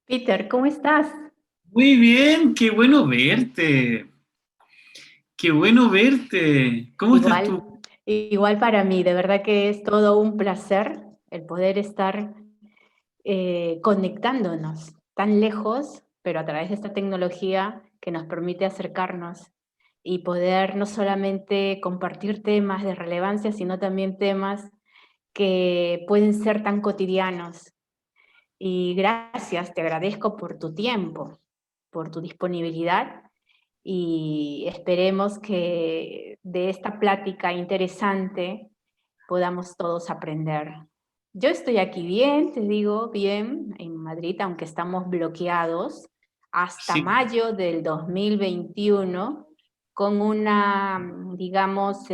Peter, ¿cómo estás? Muy bien, qué bueno verte. Qué bueno verte. ¿Cómo estás tú? Igual para mí, de verdad que es todo un placer el poder estar conectándonos tan lejos, pero a través de esta tecnología que nos permite acercarnos y poder no solamente compartir temas de relevancia, sino también temas que pueden ser tan cotidianos. Y gracias, te agradezco por tu tiempo, por tu disponibilidad y esperemos que de esta plática interesante podamos todos aprender. Yo estoy aquí bien, te digo, bien, en Madrid, aunque estamos bloqueados hasta Sí, mayo del 2021 con una, digamos,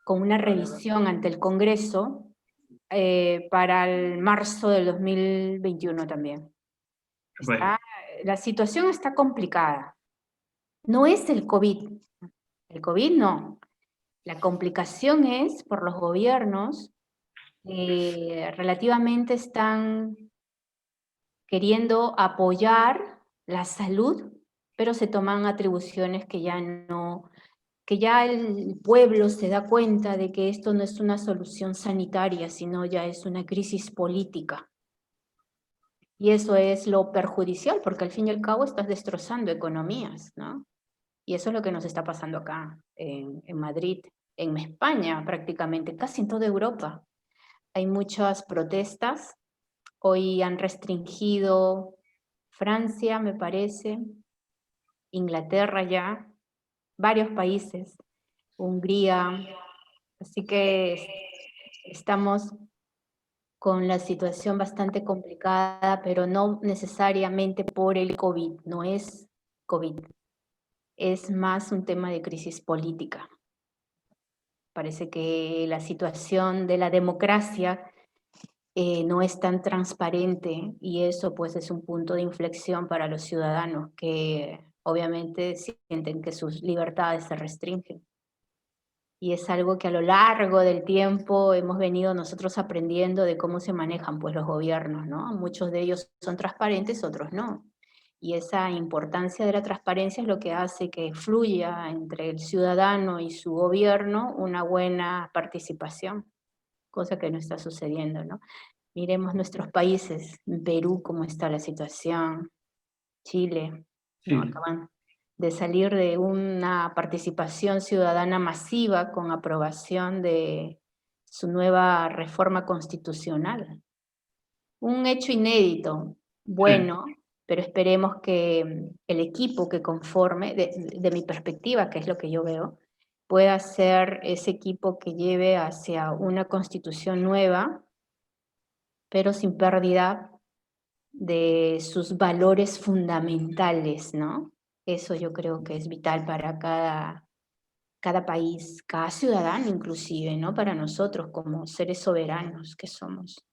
con una revisión ante el Congreso para el marzo del 2021 también. bueno, La situación está complicada. No es el COVID no. La complicación es por los gobiernos que relativamente están queriendo apoyar la salud, pero se toman atribuciones que ya no, que ya el pueblo se da cuenta de que esto no es una solución sanitaria, sino ya es una crisis política. Y eso es lo perjudicial, porque al fin y al cabo estás destrozando economías, ¿no? Y eso es lo que nos está pasando acá, en Madrid, en España prácticamente, casi en toda Europa. Hay muchas protestas, hoy han restringido Francia, me parece, Inglaterra ya, varios países, Hungría, así que estamos con la situación bastante complicada, pero no necesariamente por el COVID, no es COVID, es más un tema de crisis política. Parece que la situación de la democracia no es tan transparente y eso pues es un punto de inflexión para los ciudadanos que obviamente sienten que sus libertades se restringen. Y es algo que a lo largo del tiempo hemos venido nosotros aprendiendo de cómo se manejan pues los gobiernos, ¿no? Muchos de ellos son transparentes, otros no. Y esa importancia de la transparencia es lo que hace que fluya entre el ciudadano y su gobierno una buena participación, cosa que no está sucediendo, ¿no? Miremos nuestros países, en Perú, cómo está la situación, Chile, ¿no? sí. Acaban de salir de una participación ciudadana masiva con aprobación de su nueva reforma constitucional. Un hecho inédito, Sí. bueno, pero esperemos que el equipo que conforme, de mi perspectiva, que es lo que yo veo, pueda ser ese equipo que lleve hacia una constitución nueva, pero sin pérdida de sus valores fundamentales, ¿no? Eso yo creo que es vital para cada país, cada ciudadano inclusive, ¿no? Para nosotros como seres soberanos que somos.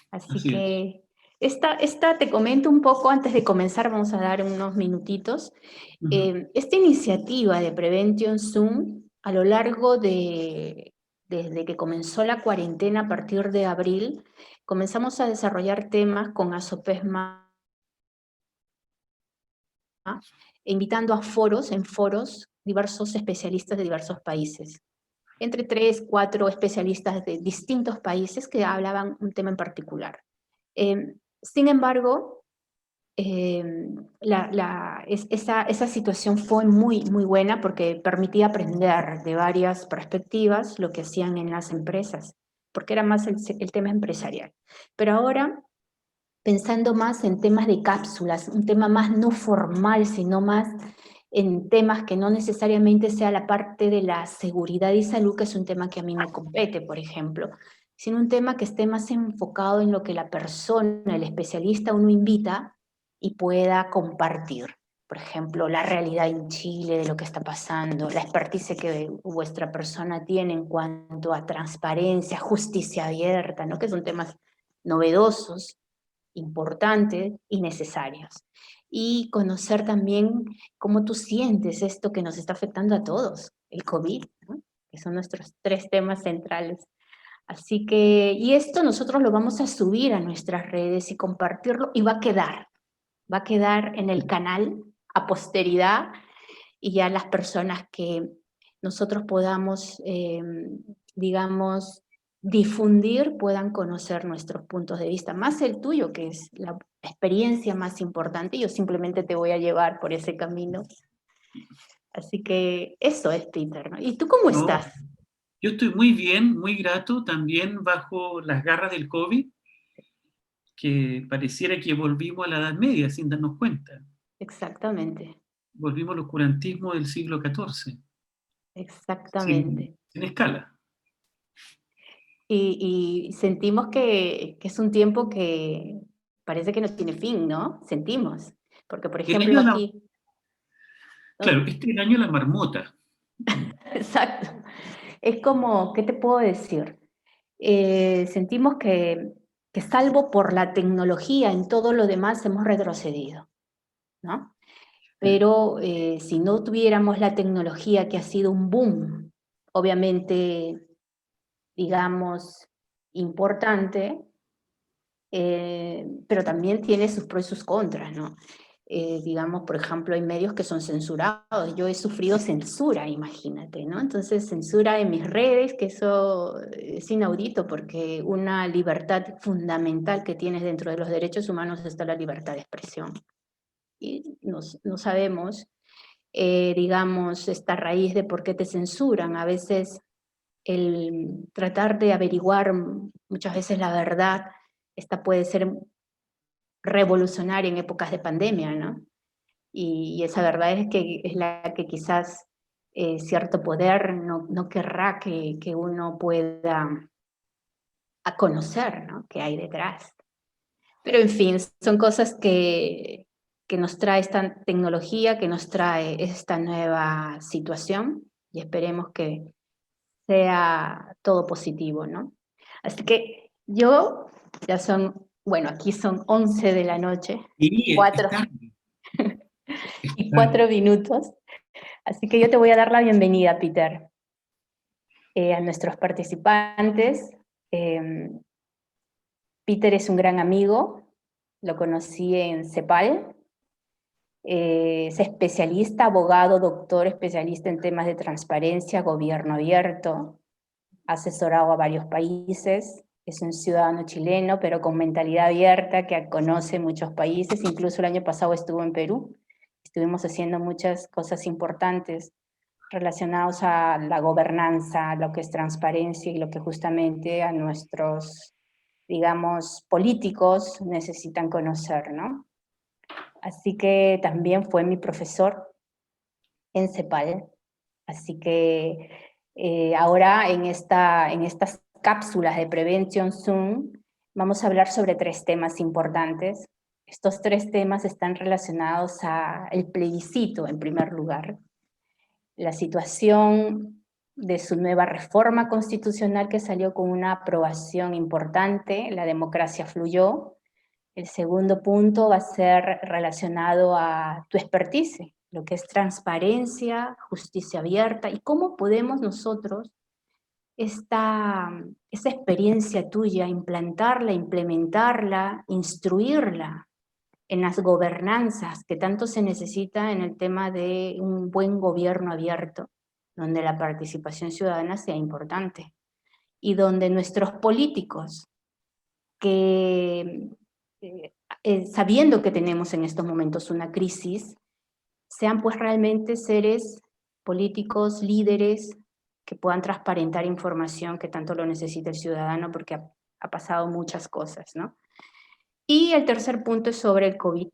Así Así es. que esta te comento un poco antes de comenzar, vamos a dar unos minutitos. Ujú. Esta iniciativa de Prevention Zoom, a lo largo desde que comenzó la cuarentena a partir de abril, comenzamos a desarrollar temas con Asopesma, invitando a foros, en foros, diversos especialistas de diversos países. Entre 3, 4 especialistas de distintos países que hablaban un tema en particular. Sin embargo, esa situación fue muy, muy buena porque permitía aprender de varias perspectivas lo que hacían en las empresas, porque era más el tema empresarial. Pero ahora, pensando más en temas de cápsulas, un tema más no formal, sino más en temas que no necesariamente sea la parte de la seguridad y salud, que es un tema que a mí me compete, por ejemplo, sino un tema que esté más enfocado en lo que la persona, el especialista, uno invita y pueda compartir. Por ejemplo, la realidad en Chile de lo que está pasando, la expertise que vuestra persona tiene en cuanto a transparencia, justicia abierta, ¿no? Que son temas novedosos, importantes y necesarios. Y conocer también cómo tú sientes esto que nos está afectando a todos, el COVID, ¿no? Que son nuestros 3 temas centrales. Así que, y esto nosotros lo vamos a subir a nuestras redes y compartirlo, y va a quedar en el canal a posteridad, y ya las personas que nosotros podamos, digamos, difundir, puedan conocer nuestros puntos de vista, más el tuyo, que es la experiencia más importante. Yo simplemente te voy a llevar por ese camino. Así que eso es, Peter, ¿no? ¿Y tú cómo No, estás? yo estoy muy bien, muy grato, también bajo las garras del COVID, que pareciera que volvimos a la Edad Media sin darnos cuenta. Exactamente, Volvimos al oscurantismo del siglo XIV, exactamente. sin escala. Y sentimos que es un tiempo que parece que no tiene fin, ¿no? Sentimos. Porque, por El ejemplo, año de la, aquí, claro, ¿no? este es el año de la marmota. Exacto. Es como, ¿qué te puedo decir? Sentimos que salvo por la tecnología, en todo lo demás hemos retrocedido, ¿no? Pero si no tuviéramos la tecnología, que ha sido un boom, obviamente, digamos, importante, pero también tiene sus pros y sus contras, ¿no? Digamos, por ejemplo, hay medios que son censurados. Yo he sufrido censura, imagínate, ¿no? Entonces, censura en mis redes, que eso es inaudito, porque una libertad fundamental que tienes dentro de los derechos humanos está la libertad de expresión. Y no sabemos, digamos, esta raíz de por qué te censuran. A veces el tratar de averiguar muchas veces la verdad, esta puede ser revolucionaria en épocas de pandemia, ¿no? Y esa verdad es que es la que quizás cierto poder no querrá que uno pueda a conocer, ¿no? Que hay detrás. Pero en fin, son cosas que nos trae esta tecnología, que nos trae esta nueva situación, y esperemos que sea todo positivo, ¿no? Así que yo, ya son, bueno, aquí son 11 de la noche, Y 4 y 4 minutos, así que yo te voy a dar la bienvenida, Peter, a nuestros participantes. Peter es un gran amigo, lo conocí en CEPAL, es especialista, abogado, doctor, especialista en temas de transparencia, gobierno abierto, ha asesorado a varios países, es un ciudadano chileno, pero con mentalidad abierta, que conoce muchos países. Incluso el año pasado estuvo en Perú, estuvimos haciendo muchas cosas importantes relacionados a la gobernanza, lo que es transparencia y lo que justamente a nuestros, digamos, políticos necesitan conocer, ¿no? Así que también fue mi profesor en CEPAL. Así que ahora en estas cápsulas de Prevention Zoom vamos a hablar sobre 3 temas importantes. Estos 3 temas están relacionados al plebiscito, en primer lugar, la situación de su nueva reforma constitucional, que salió con una aprobación importante, la democracia fluyó. El segundo punto va a ser relacionado a tu expertise, lo que es transparencia, justicia abierta, y cómo podemos nosotros esa experiencia tuya implantarla, implementarla, instruirla en las gobernanzas que tanto se necesita en el tema de un buen gobierno abierto, donde la participación ciudadana sea importante y donde nuestros políticos, que sabiendo que tenemos en estos momentos una crisis, sean pues realmente seres políticos, líderes, que puedan transparentar información que tanto lo necesita el ciudadano, porque ha pasado muchas cosas, ¿no? Y el tercer punto es sobre el COVID.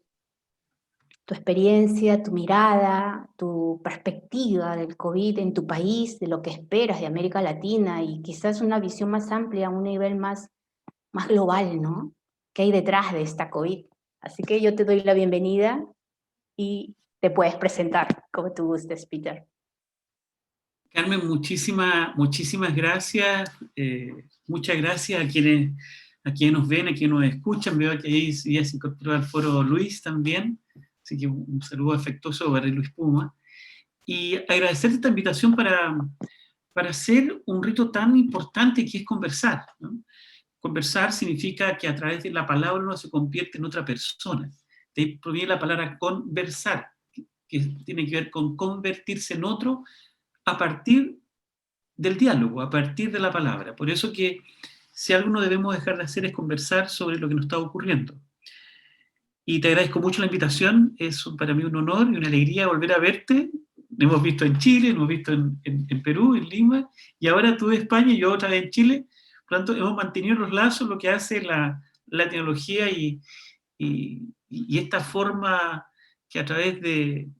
tu experiencia, tu mirada, tu perspectiva del COVID en tu país, de lo que esperas de América Latina y quizás una visión más amplia, a un nivel más global, ¿no? ¿Qué hay detrás de esta COVID? Así que yo te doy la bienvenida y te puedes presentar como tú gustes, Peter. Carmen, muchísimas gracias. Muchas gracias a quienes nos ven, a quienes nos escuchan. Veo que ahí ya se incorporó al foro Luis también. Así que un saludo afectuoso para Luis Puma. Y agradecer esta invitación para hacer un rito tan importante que es conversar, ¿no? Conversar significa que a través de la palabra uno se convierte en otra persona. De ahí proviene la palabra conversar, que tiene que ver con convertirse en otro a partir del diálogo, a partir de la palabra. Por eso que si algo no debemos dejar de hacer es conversar sobre lo que nos está ocurriendo. Y te agradezco mucho la invitación, es para mí un honor y una alegría volver a verte. Nos hemos visto en Chile, nos hemos visto en Perú, en Lima, y ahora tú de España y yo otra vez en Chile. Por lo tanto, hemos mantenido los lazos, lo que hace la tecnología y esta forma que a través de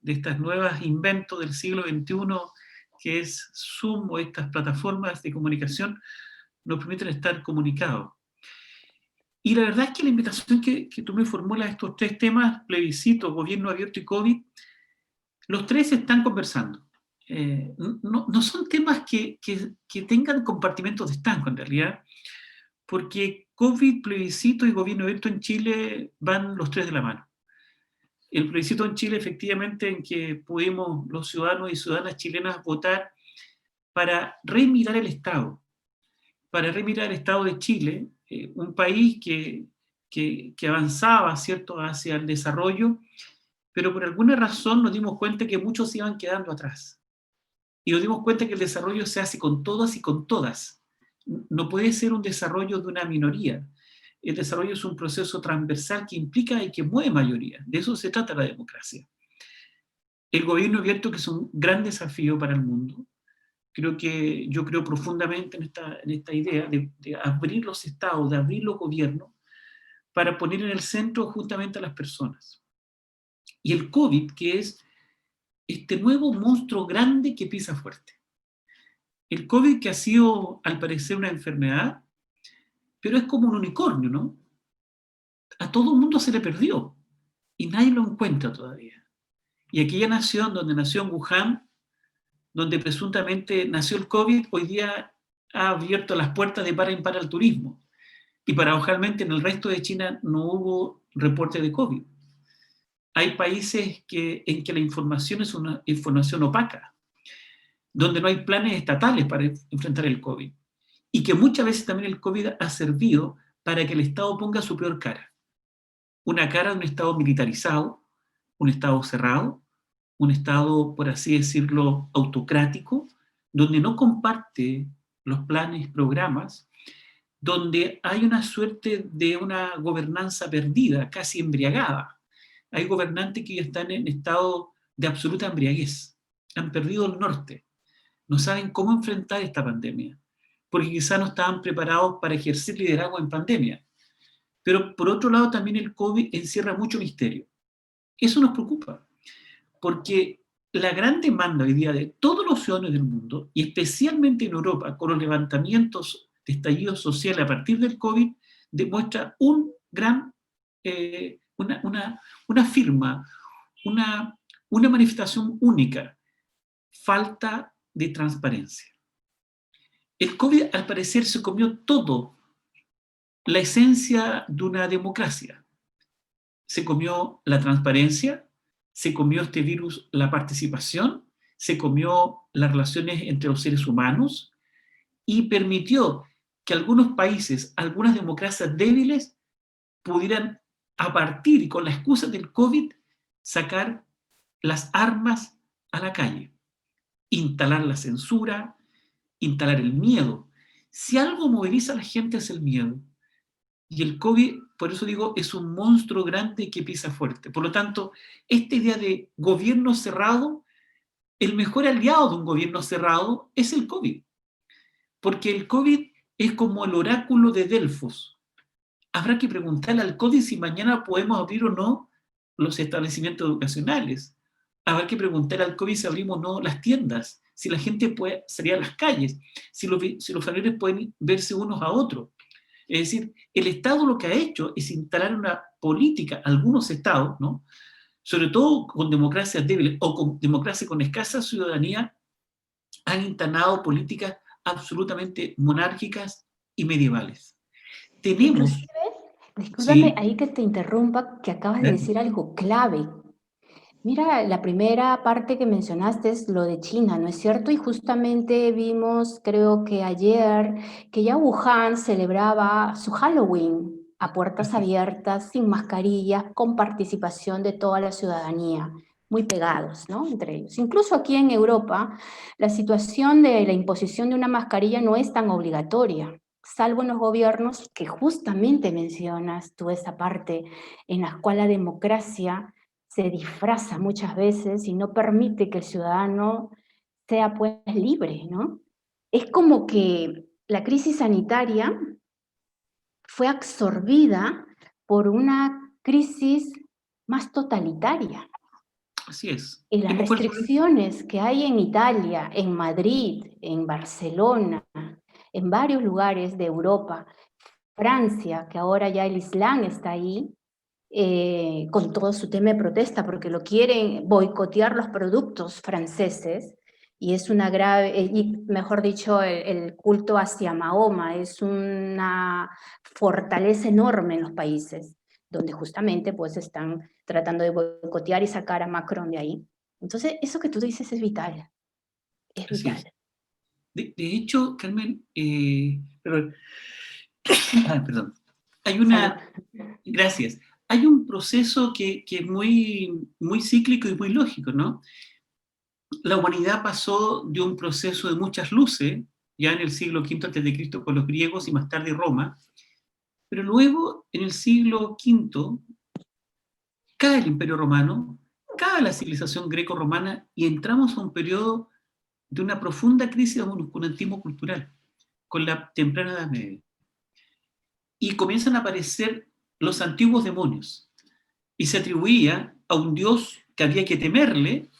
estas nuevas inventos del siglo XXI, que es Zoom o estas plataformas de comunicación, nos permiten estar comunicados. Y la verdad es que la invitación que tú me formulas, estos tres temas, plebiscito, gobierno abierto y COVID, los tres están conversando. No son temas que tengan compartimentos de estanco en realidad, porque COVID, plebiscito y gobierno abierto en Chile van los tres de la mano. El plebiscito en Chile, efectivamente, en que pudimos los ciudadanos y ciudadanas chilenas votar para remirar el Estado, para remirar el Estado de Chile, un país que avanzaba, ¿cierto?, hacia el desarrollo, pero por alguna razón nos dimos cuenta que muchos se iban quedando atrás. Y nos dimos cuenta que el desarrollo se hace con todas y con todas. No puede ser un desarrollo de una minoría. El desarrollo es un proceso transversal que implica y que mueve mayoría. De eso se trata la democracia. El gobierno abierto, que es un gran desafío para el mundo, yo creo profundamente en esta idea de abrir los estados, de abrir los gobiernos, para poner en el centro justamente a las personas. Y el COVID, que es este nuevo monstruo grande que pisa fuerte. El COVID que ha sido, al parecer, una enfermedad, pero es como un unicornio, ¿no? A todo el mundo se le perdió y nadie lo encuentra todavía. Y aquella nación donde nació en Wuhan, donde presuntamente nació el COVID, hoy día ha abierto las puertas de par en par al turismo. Y paradojalmente en el resto de China no hubo reporte de COVID. Hay países en que la información es una información opaca, donde no hay planes estatales para enfrentar el COVID. Y que muchas veces también el COVID ha servido para que el Estado ponga su peor cara. Una cara de un Estado militarizado, un Estado cerrado, un Estado, por así decirlo, autocrático, donde no comparte los planes, programas, donde hay una suerte de una gobernanza perdida, casi embriagada. Hay gobernantes que ya están en estado de absoluta embriaguez, han perdido el norte, no saben cómo enfrentar esta pandemia, porque quizás no estaban preparados para ejercer liderazgo en pandemia. Pero por otro lado también el COVID encierra mucho misterio. Eso nos preocupa, porque la gran demanda hoy día de todos los ciudadanos del mundo, y especialmente en Europa, con los levantamientos de estallido social a partir del COVID, demuestra una firma, una manifestación única: falta de transparencia. El COVID, al parecer, se comió todo, la esencia de una democracia. Se comió la transparencia, se comió este virus la participación, se comió las relaciones entre los seres humanos y permitió que algunos países, algunas democracias débiles, pudieran, a partir y con la excusa del COVID, sacar las armas a la calle, instalar la censura, instalar el miedo. Si algo moviliza a la gente es el miedo. Y el COVID, por eso digo, es un monstruo grande que pisa fuerte. Por lo tanto, esta idea de gobierno cerrado, el mejor aliado de un gobierno cerrado es el COVID. Porque el COVID es como el oráculo de Delfos. Habrá que preguntarle al COVID si mañana podemos abrir o no los establecimientos educacionales. Habrá que preguntar al COVID si abrimos o no las tiendas, si la gente puede salir a las calles, si los familiares pueden verse unos a otros. Es decir, el Estado lo que ha hecho es instalar una política, algunos estados, ¿no?, sobre todo con democracias débiles o con democracia con escasa ciudadanía, han instalado políticas absolutamente monárquicas y medievales. Tenemos, Inclusive, discúlpame sí, ahí que te interrumpa, que acabas de ¿eh? decir algo clave. Mira, la primera parte que mencionaste es lo de China, ¿no es cierto? Y justamente vimos, creo que ayer, que ya Wuhan celebraba su Halloween a puertas Así es, abiertas, sin mascarillas, con participación de toda la ciudadanía, muy pegados, ¿no? Entre ellos. Incluso aquí en Europa, la situación de la imposición de una mascarilla no es tan obligatoria, salvo en los gobiernos que justamente mencionas tú esa parte en la cual la democracia se disfraza muchas veces y no permite que el ciudadano sea pues libre, ¿no? Es como que la crisis sanitaria fue absorbida por una crisis más totalitaria. así es. Y las Hemos vuelto, restricciones que hay en Italia, en Madrid, en Barcelona, en varios lugares de Europa, Francia, que ahora ya el Islam está ahí, con todo su tema de protesta, porque lo quieren boicotear los productos franceses, y es una grave, y mejor dicho, el culto hacia Mahoma es una fortaleza enorme en los países, donde justamente pues están tratando de boicotear y sacar a Macron de ahí. Entonces, eso que tú dices es así vital. es. De hecho, Carmen, perdón, hay Salud. una, gracias, hay un proceso que es muy, muy cíclico y muy lógico, ¿no? La humanidad pasó de un proceso de muchas luces, ya en el siglo V a.C. con los griegos y más tarde Roma, pero luego en el siglo V cae el Imperio Romano, cae la civilización greco-romana y entramos a un periodo de una profunda crisis de un oscurantismo cultural con la temprana Edad Media. Y comienzan a aparecer los antiguos demonios y se atribuía a un dios que había que temerle,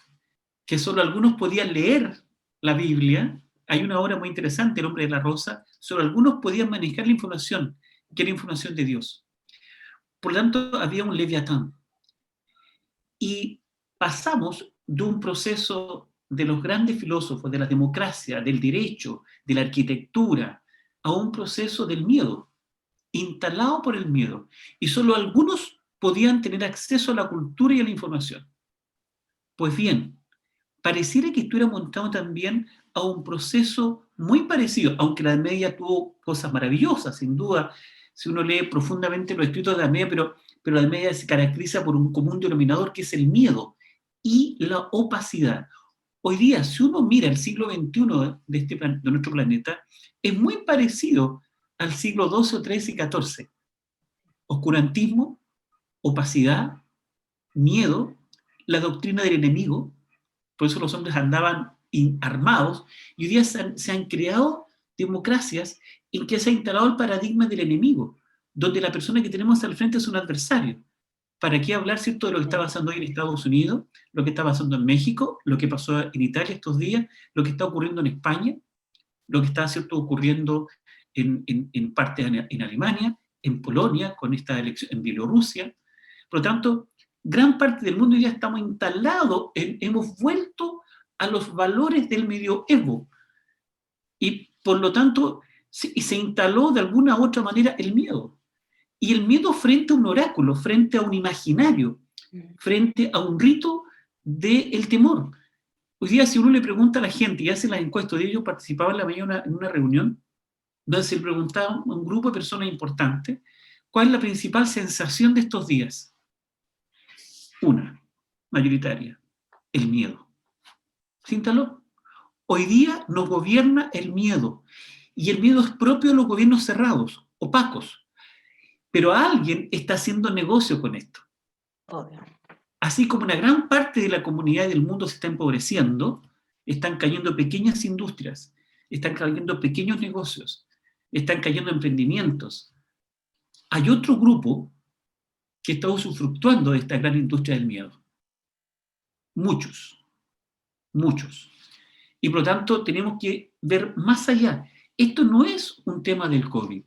que solo algunos podían leer la Biblia. Hay una obra muy interesante, El hombre de la rosa, solo algunos podían manejar la información, que era información de Dios. Por lo tanto, había un leviatán. Y pasamos de un proceso de los grandes filósofos, de la democracia, del derecho, de la arquitectura, a un proceso del miedo, instalado por el miedo. Y solo algunos podían tener acceso a la cultura y a la información. Pues bien, pareciera que estuviera montado también a un proceso muy parecido, aunque la Edad Media tuvo cosas maravillosas, sin duda, si uno lee profundamente los escritos de la Edad Media, pero la Edad Media se caracteriza por un común denominador que es el miedo y la opacidad. Hoy día, si uno mira el siglo XXI de nuestro planeta, es muy parecido al siglo XII, XIII y XIV. Oscurantismo, opacidad, miedo, la doctrina del enemigo. Por eso los hombres andaban armados, y hoy día se han creado democracias en que se ha instalado el paradigma del enemigo, donde la persona que tenemos al frente es un adversario. ¿Para qué hablar, cierto, de lo que está pasando hoy en Estados Unidos, lo que está pasando en México, lo que pasó en Italia estos días, lo que está ocurriendo en España, lo que está, cierto, ocurriendo en parte en Alemania, en Polonia, con esta elección, en Bielorrusia? Por lo tanto, gran parte del mundo ya estamos instalados, hemos vuelto a los valores del medioevo, y por lo tanto se instaló de alguna u otra manera el miedo. Y el miedo frente a un oráculo, frente a un imaginario, frente a un rito del temor. Hoy día, si uno le pregunta a la gente y hace las encuestas, de ellos participaba en la mañana en una reunión donde se le preguntaba a un grupo de personas importantes cuál es la principal sensación de estos días. Una, mayoritaria, el miedo. Se instaló. Hoy día nos gobierna el miedo, y el miedo es propio de los gobiernos cerrados, opacos, pero alguien está haciendo negocio con esto. Obvio. Así como una gran parte de la comunidad del mundo se está empobreciendo, están cayendo pequeñas industrias, están cayendo pequeños negocios, están cayendo emprendimientos. Hay otro grupo que está usufructuando de esta gran industria del miedo. Muchos, muchos. Y por lo tanto tenemos que ver más allá. Esto no es un tema del COVID.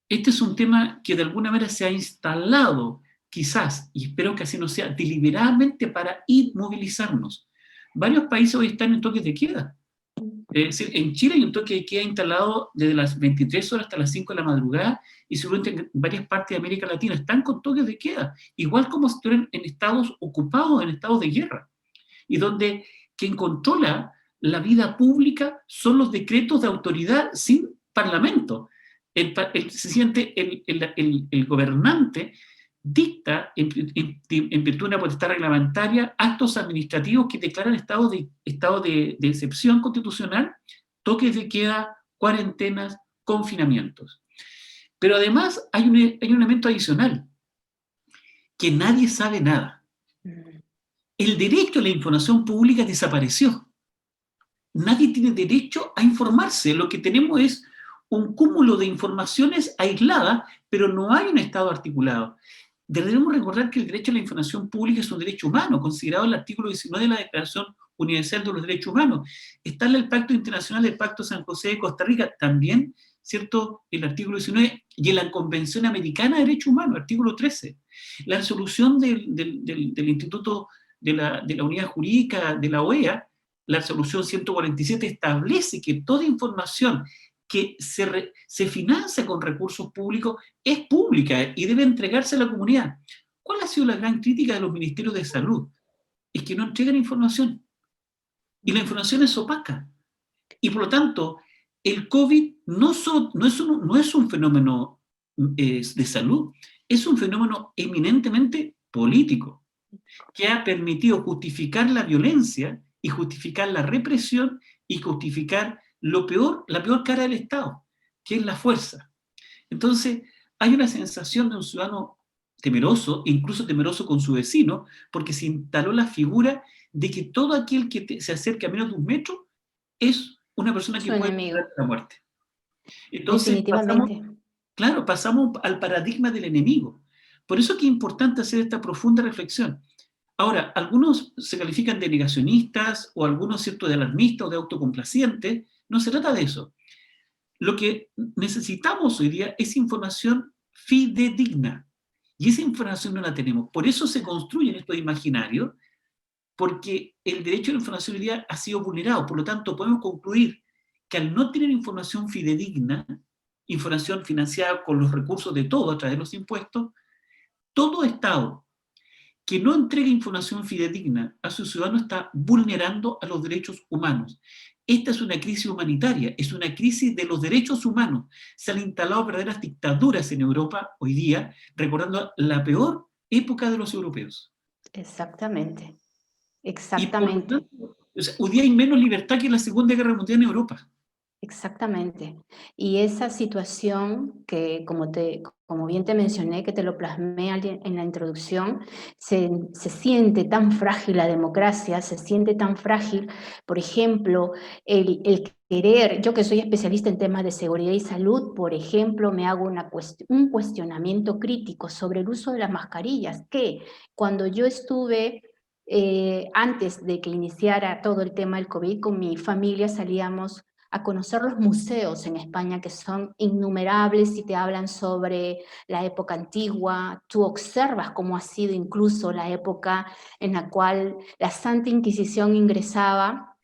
Este es un tema que de alguna manera se ha instalado, quizás, y espero que así no sea, deliberadamente para inmovilizarnos. Varios países hoy están en toques de queda. Es decir, en Chile hay un toque de queda instalado desde las 23 horas hasta las 5 de la madrugada, y seguramente en varias partes de América Latina están con toques de queda, igual como si estuvieran en estados ocupados, en estados de guerra, y donde quien controla la vida pública son los decretos de autoridad sin parlamento. Se siente el gobernante dicta, en virtud de una potestad reglamentaria, actos administrativos que declaran estado de excepción constitucional, toques de queda, cuarentenas, confinamientos. Pero además hay un elemento adicional, que nadie sabe nada. El derecho a la información pública desapareció. Nadie tiene derecho a informarse. Lo que tenemos es un cúmulo de informaciones aisladas, pero no hay un Estado articulado. Debemos recordar que el derecho a la información pública es un derecho humano, considerado en el artículo 19 de la Declaración Universal de los Derechos Humanos. Está en el Pacto Internacional del Pacto San José de Costa Rica, también, ¿cierto?, el artículo 19, y en la Convención Americana de Derechos Humanos, artículo 13. La resolución del Instituto de la Unidad Jurídica de la OEA, la resolución 147, establece que toda información que se financia con recursos públicos es pública y debe entregarse a la comunidad. ¿Cuál ha sido la gran crítica de los ministerios de salud? Es que no entregan información. Y la información es opaca. Y por lo tanto, el COVID no es un fenómeno de salud, es un fenómeno eminentemente político, que ha permitido justificar la violencia y justificar la represión y justificar la peor cara del Estado, que es la fuerza. Entonces, hay una sensación de un ciudadano temeroso, incluso temeroso con su vecino, porque se instaló la figura de que todo aquel que se acerque a menos de un metro es una persona que puede llegar a la muerte. Entonces, Definitivamente. pasamos al paradigma del enemigo. Por eso es que es importante hacer esta profunda reflexión. Ahora, algunos se califican de negacionistas o algunos, ¿cierto?, de alarmistas o de autocomplacientes. No se trata de eso. Lo que necesitamos hoy día es información fidedigna. Y esa información no la tenemos. Por eso se construyen estos imaginarios, porque el derecho a la información hoy día ha sido vulnerado. Por lo tanto, podemos concluir que al no tener información fidedigna, información financiada con los recursos de todos a través de los impuestos, todo Estado que no entregue información fidedigna a sus ciudadanos está vulnerando a los derechos humanos. Esta es una crisis humanitaria, es una crisis de los derechos humanos. Se han instalado verdaderas dictaduras en Europa hoy día, recordando la peor época de los europeos. Exactamente, Y por lo exactamente. tanto, hoy día hay menos libertad que en la Segunda Guerra Mundial en Europa. Exactamente. Y esa situación que, como bien te mencioné, que te lo plasmé en la introducción, se siente tan frágil la democracia, se siente tan frágil, por ejemplo, el querer, yo que soy especialista en temas de seguridad y salud, por ejemplo, me hago un cuestionamiento crítico sobre el uso de las mascarillas, que cuando yo estuve... antes de que iniciara todo el tema del COVID, con mi familia salíamos a conocer los museos en España, que son innumerables y te hablan sobre la época antigua. Tú observas cómo ha sido incluso la época en la cual la Santa Inquisición ingresaba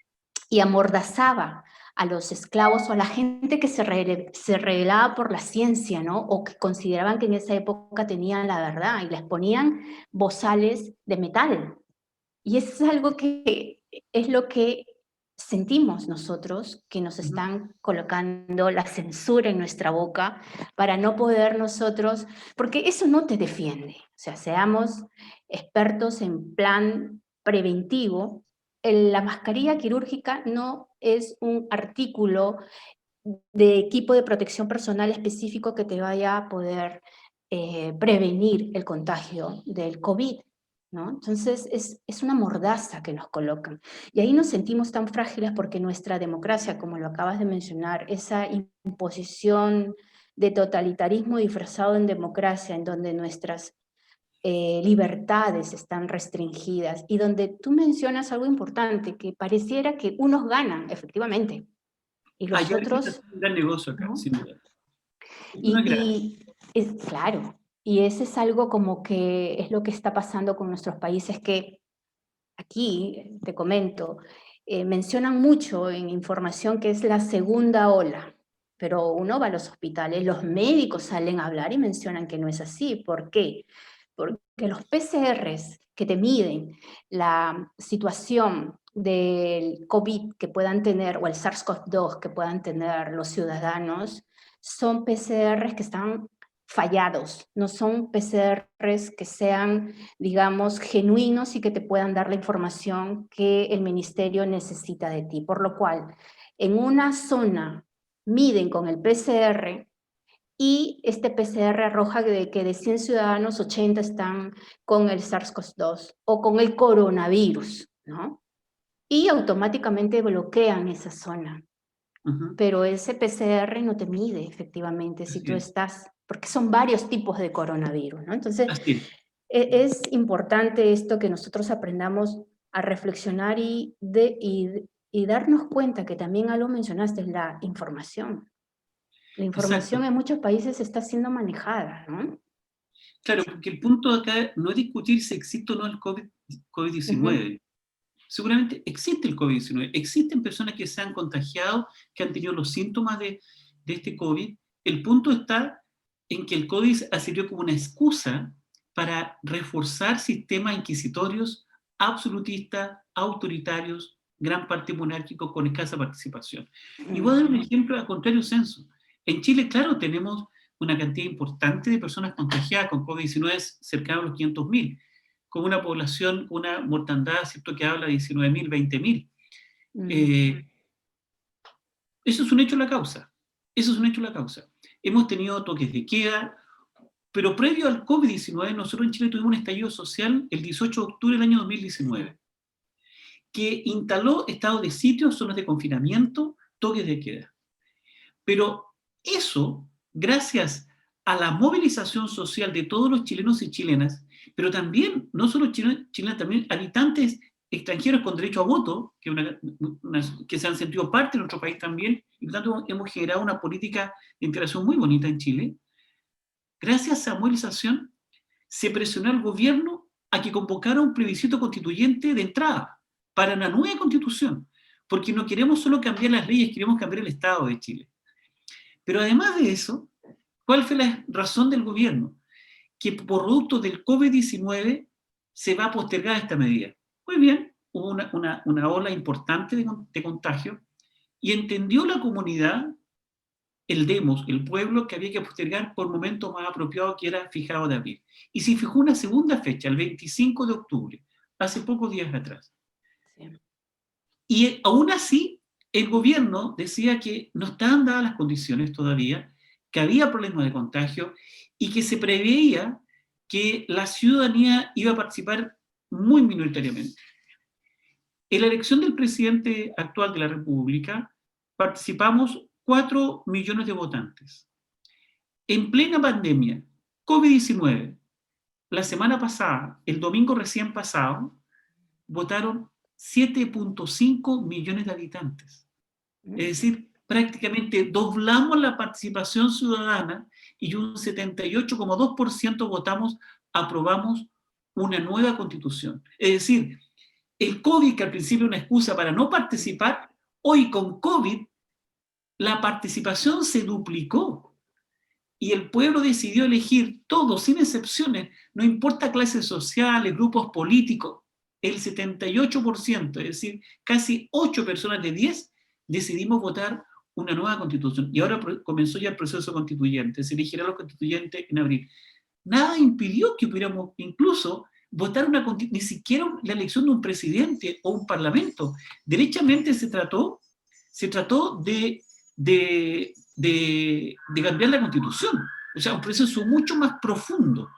y amordazaba a los esclavos o a la gente que se rebelaba por la ciencia, ¿no? O que consideraban que en esa época tenían la verdad, y les ponían bozales de metal. Y eso es algo que es lo que sentimos nosotros, que nos están colocando la censura en nuestra boca para no poder nosotros, porque eso no te defiende. O sea, seamos expertos en plan preventivo. La mascarilla quirúrgica no es un artículo de equipo de protección personal específico que te vaya a poder prevenir el contagio del COVID, ¿no? Entonces es una mordaza que nos colocan. Y ahí nos sentimos tan frágiles porque nuestra democracia, como lo acabas de mencionar, esa imposición de totalitarismo disfrazado en democracia, en donde nuestras libertades están restringidas, y donde tú mencionas algo importante, que pareciera que unos ganan, efectivamente, y los Allá otros, es un gran negocio acá, ¿no? sin duda. No es gratis. Y es claro, y ese es algo como que es lo que está pasando con nuestros países, que aquí, te comento, mencionan mucho en información que es la segunda ola, pero uno va a los hospitales, los médicos salen a hablar y mencionan que no es así. ¿Por qué? Porque los PCRs que te miden la situación del COVID que puedan tener, o el SARS-CoV-2 que puedan tener los ciudadanos, son PCRs que están fallados, no son PCRs que sean, digamos, genuinos y que te puedan dar la información que el ministerio necesita de ti. Por lo cual, en una zona miden con el PCR, y este PCR arroja que de 100 ciudadanos, 80 están con el SARS-CoV-2 o con el coronavirus, ¿no? Y automáticamente bloquean esa zona. Ujú. Pero ese PCR no te mide efectivamente si Así tú es. estás, porque son varios tipos de coronavirus, ¿no? Entonces, Así es. es importante esto, que nosotros aprendamos a reflexionar y darnos cuenta que también algo mencionaste, es la información. La información Exacto. en muchos países está siendo manejada, ¿no? Claro, porque el punto de acá no es discutir si existe o no el Ujú, COVID-19. Seguramente existe el COVID-19. Existen personas que se han contagiado, que han tenido los síntomas de este COVID. El punto está en que el COVID ha servido como una excusa para reforzar sistemas inquisitorios, absolutistas, autoritarios, gran parte monárquicos con escasa participación. Y voy a dar un ujú, ejemplo a contrario censo. En Chile, claro, tenemos una cantidad importante de personas contagiadas con COVID-19 cercano a los 500.000, con una población, una mortandad, ¿cierto?, que habla de 19.000, 20.000. ujú, Eh, Eso es un hecho de la causa. Eso es un hecho de la causa. Hemos tenido toques de queda, pero previo al COVID-19, nosotros en Chile tuvimos un estallido social el 18 de octubre del año 2019, que instaló estados de sitio, zonas de confinamiento, toques de queda. Pero eso, gracias a la movilización social de todos los chilenos y chilenas, pero también, no solo chilenos, también habitantes extranjeros con derecho a voto, que se han sentido parte de nuestro país también, y por tanto hemos generado una política de integración muy bonita en Chile. Gracias a esa movilización, se presionó al gobierno a que convocara un plebiscito constituyente de entrada para una nueva constitución, porque no queremos solo cambiar las leyes, queremos cambiar el Estado de Chile. Pero además de eso, ¿cuál fue la razón del gobierno? Que por producto del COVID-19 se va a postergar esta medida. Muy bien, hubo una ola importante de contagio y entendió la comunidad, el demos, el pueblo, que había que postergar por momento más apropiado, que era fijado de abril. Y se fijó una segunda fecha, el 25 de octubre, hace pocos días atrás. sí. Y aún así, el gobierno decía que no estaban dadas las condiciones todavía, que había problemas de contagio y que se preveía que la ciudadanía iba a participar muy minoritariamente. En la elección del presidente actual de la República participamos 4 millones de votantes. En plena pandemia, COVID-19, la semana pasada, el domingo recién pasado, votaron 7.5 millones de habitantes. Es Ujú, decir, prácticamente doblamos la participación ciudadana y un 78,2% votamos, aprobamos una nueva constitución. Es decir, el COVID, que al principio era una excusa para no participar, hoy con COVID la participación se duplicó y el pueblo decidió elegir todos, sin excepciones, no importa clases sociales, grupos políticos, el 78%, es decir, casi 8 personas de 10 decidimos votar una nueva constitución. Y ahora comenzó ya el proceso constituyente, se elegirá los constituyentes en abril. Nada impidió que pudiéramos incluso votar una constitución, ni siquiera la elección de un presidente o un parlamento. Derechamente se trató de cambiar la constitución. O sea, un proceso mucho más profundo.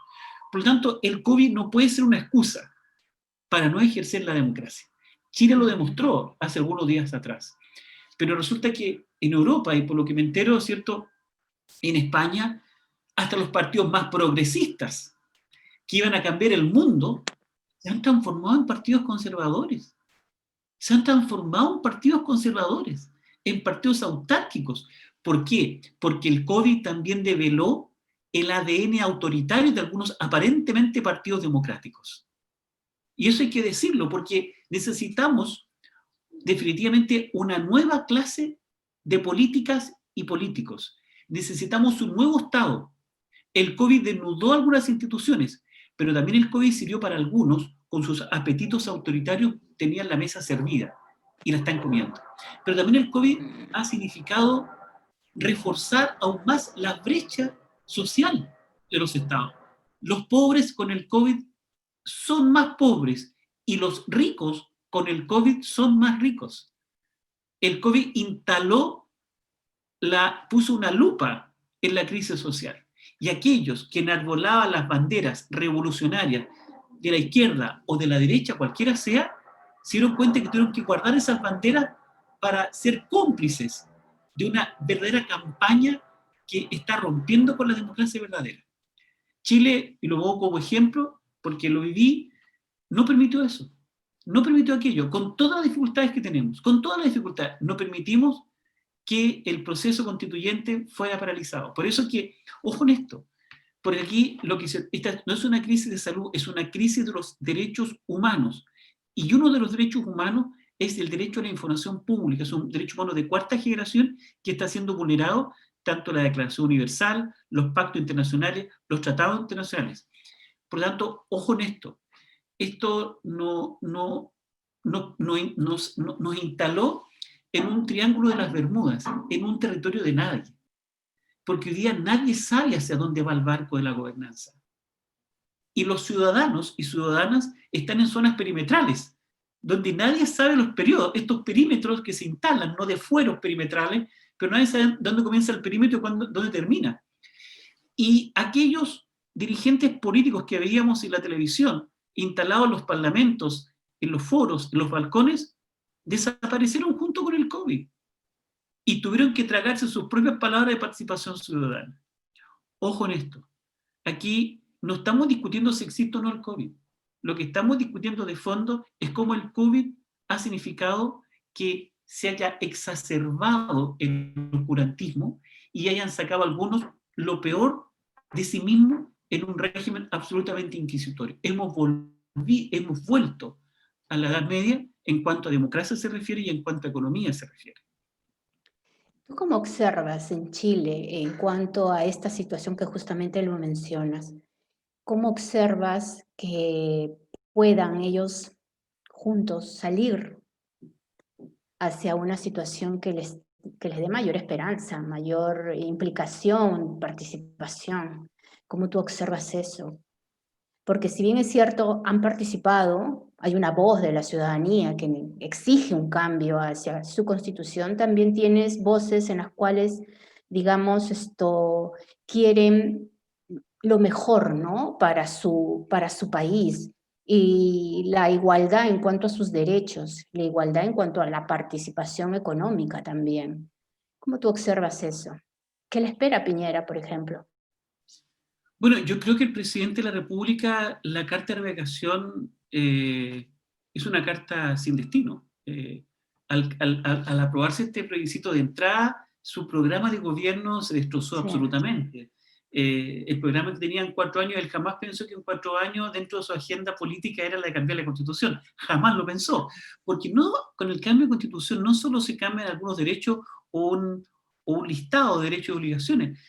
Por lo tanto, el COVID no puede ser una excusa para no ejercer la democracia. Chile lo ujú, demostró hace algunos días atrás. Pero resulta que en Europa, y por lo que me entero, ¿cierto?, en España, hasta los partidos más progresistas que iban a cambiar el mundo, se han transformado en partidos conservadores. Se han transformado en partidos conservadores, en partidos autárquicos. ¿Por qué? Porque el COVID también develó el ADN autoritario de algunos aparentemente partidos democráticos. Y eso hay que decirlo, porque necesitamos definitivamente una nueva clase de políticas y políticos. Necesitamos un nuevo Estado. El COVID desnudó algunas instituciones, pero también el COVID sirvió para algunos, con sus apetitos autoritarios, tenían la mesa servida y la están comiendo. Pero también el COVID ha significado reforzar aún más la brecha social de los estados. Los pobres con el COVID son más pobres y los ricos con el COVID son más ricos. El COVID puso una lupa en la crisis social. Y aquellos que enarbolaban las banderas revolucionarias de la izquierda o de la derecha, cualquiera sea, se dieron cuenta que tuvieron que guardar esas banderas para ser cómplices de una verdadera campaña que está rompiendo con la democracia verdadera. Chile, y lo pongo como ejemplo, porque lo viví, no permitió eso. No permitió aquello, con todas las dificultades que tenemos, con todas las dificultades, no permitimos que el proceso constituyente fuera paralizado. Por eso que, ojo en esto, porque aquí esta no es una crisis de salud, es una crisis de los derechos humanos. Y uno de los derechos humanos es el derecho a la información pública, es un derecho humano de cuarta generación que está siendo vulnerado tanto la Declaración Universal, los pactos internacionales, los tratados internacionales. Por lo tanto, ojo en esto. Esto nos instaló en un triángulo de las Bermudas, en un territorio de nadie. Porque hoy día nadie sabe hacia dónde va el barco de la gobernanza. Y los ciudadanos y ciudadanas están en zonas perimetrales, donde nadie sabe los periodos, estos perímetros que se instalan, no de fueros perimetrales, pero nadie sabe dónde comienza el perímetro y dónde termina. Y aquellos dirigentes políticos que veíamos en la televisión, instalados en los parlamentos, en los foros, en los balcones, desaparecieron junto con el COVID. Y tuvieron que tragarse sus propias palabras de participación ciudadana. Ojo en esto. Aquí no estamos discutiendo si existe o no el COVID. Lo que estamos discutiendo de fondo es cómo el COVID ha significado que se haya exacerbado el oscurantismo y hayan sacado algunos lo peor de sí mismo en un régimen absolutamente inquisitorio. Hemos vuelto a la Edad Media en cuanto a democracia se refiere y en cuanto a economía se refiere. ¿Tú cómo observas en Chile en cuanto a esta situación que justamente lo mencionas? ¿Cómo observas que puedan ellos juntos salir hacia una situación que les dé mayor esperanza, mayor implicación, participación? ¿Cómo tú observas eso? Porque si bien es cierto, han participado, hay una voz de la ciudadanía que exige un cambio hacia su constitución, también tienes voces en las cuales, digamos, quieren lo mejor, ¿no? Para su país. Y la igualdad en cuanto a sus derechos, la igualdad en cuanto a la participación económica también. ¿Cómo tú observas eso? ¿Qué le espera a Piñera, por ejemplo? Bueno, yo creo que el presidente de la República, la carta de navegación es una carta sin destino. Al aprobarse este plebiscito de entrada, su programa de gobierno se destrozó absolutamente. El programa que tenía en 4 años, él jamás pensó que en 4 años dentro de su agenda política era la de cambiar la Constitución. Jamás lo pensó. Porque con el cambio de Constitución no solo se cambian algunos derechos o un listado de derechos y obligaciones,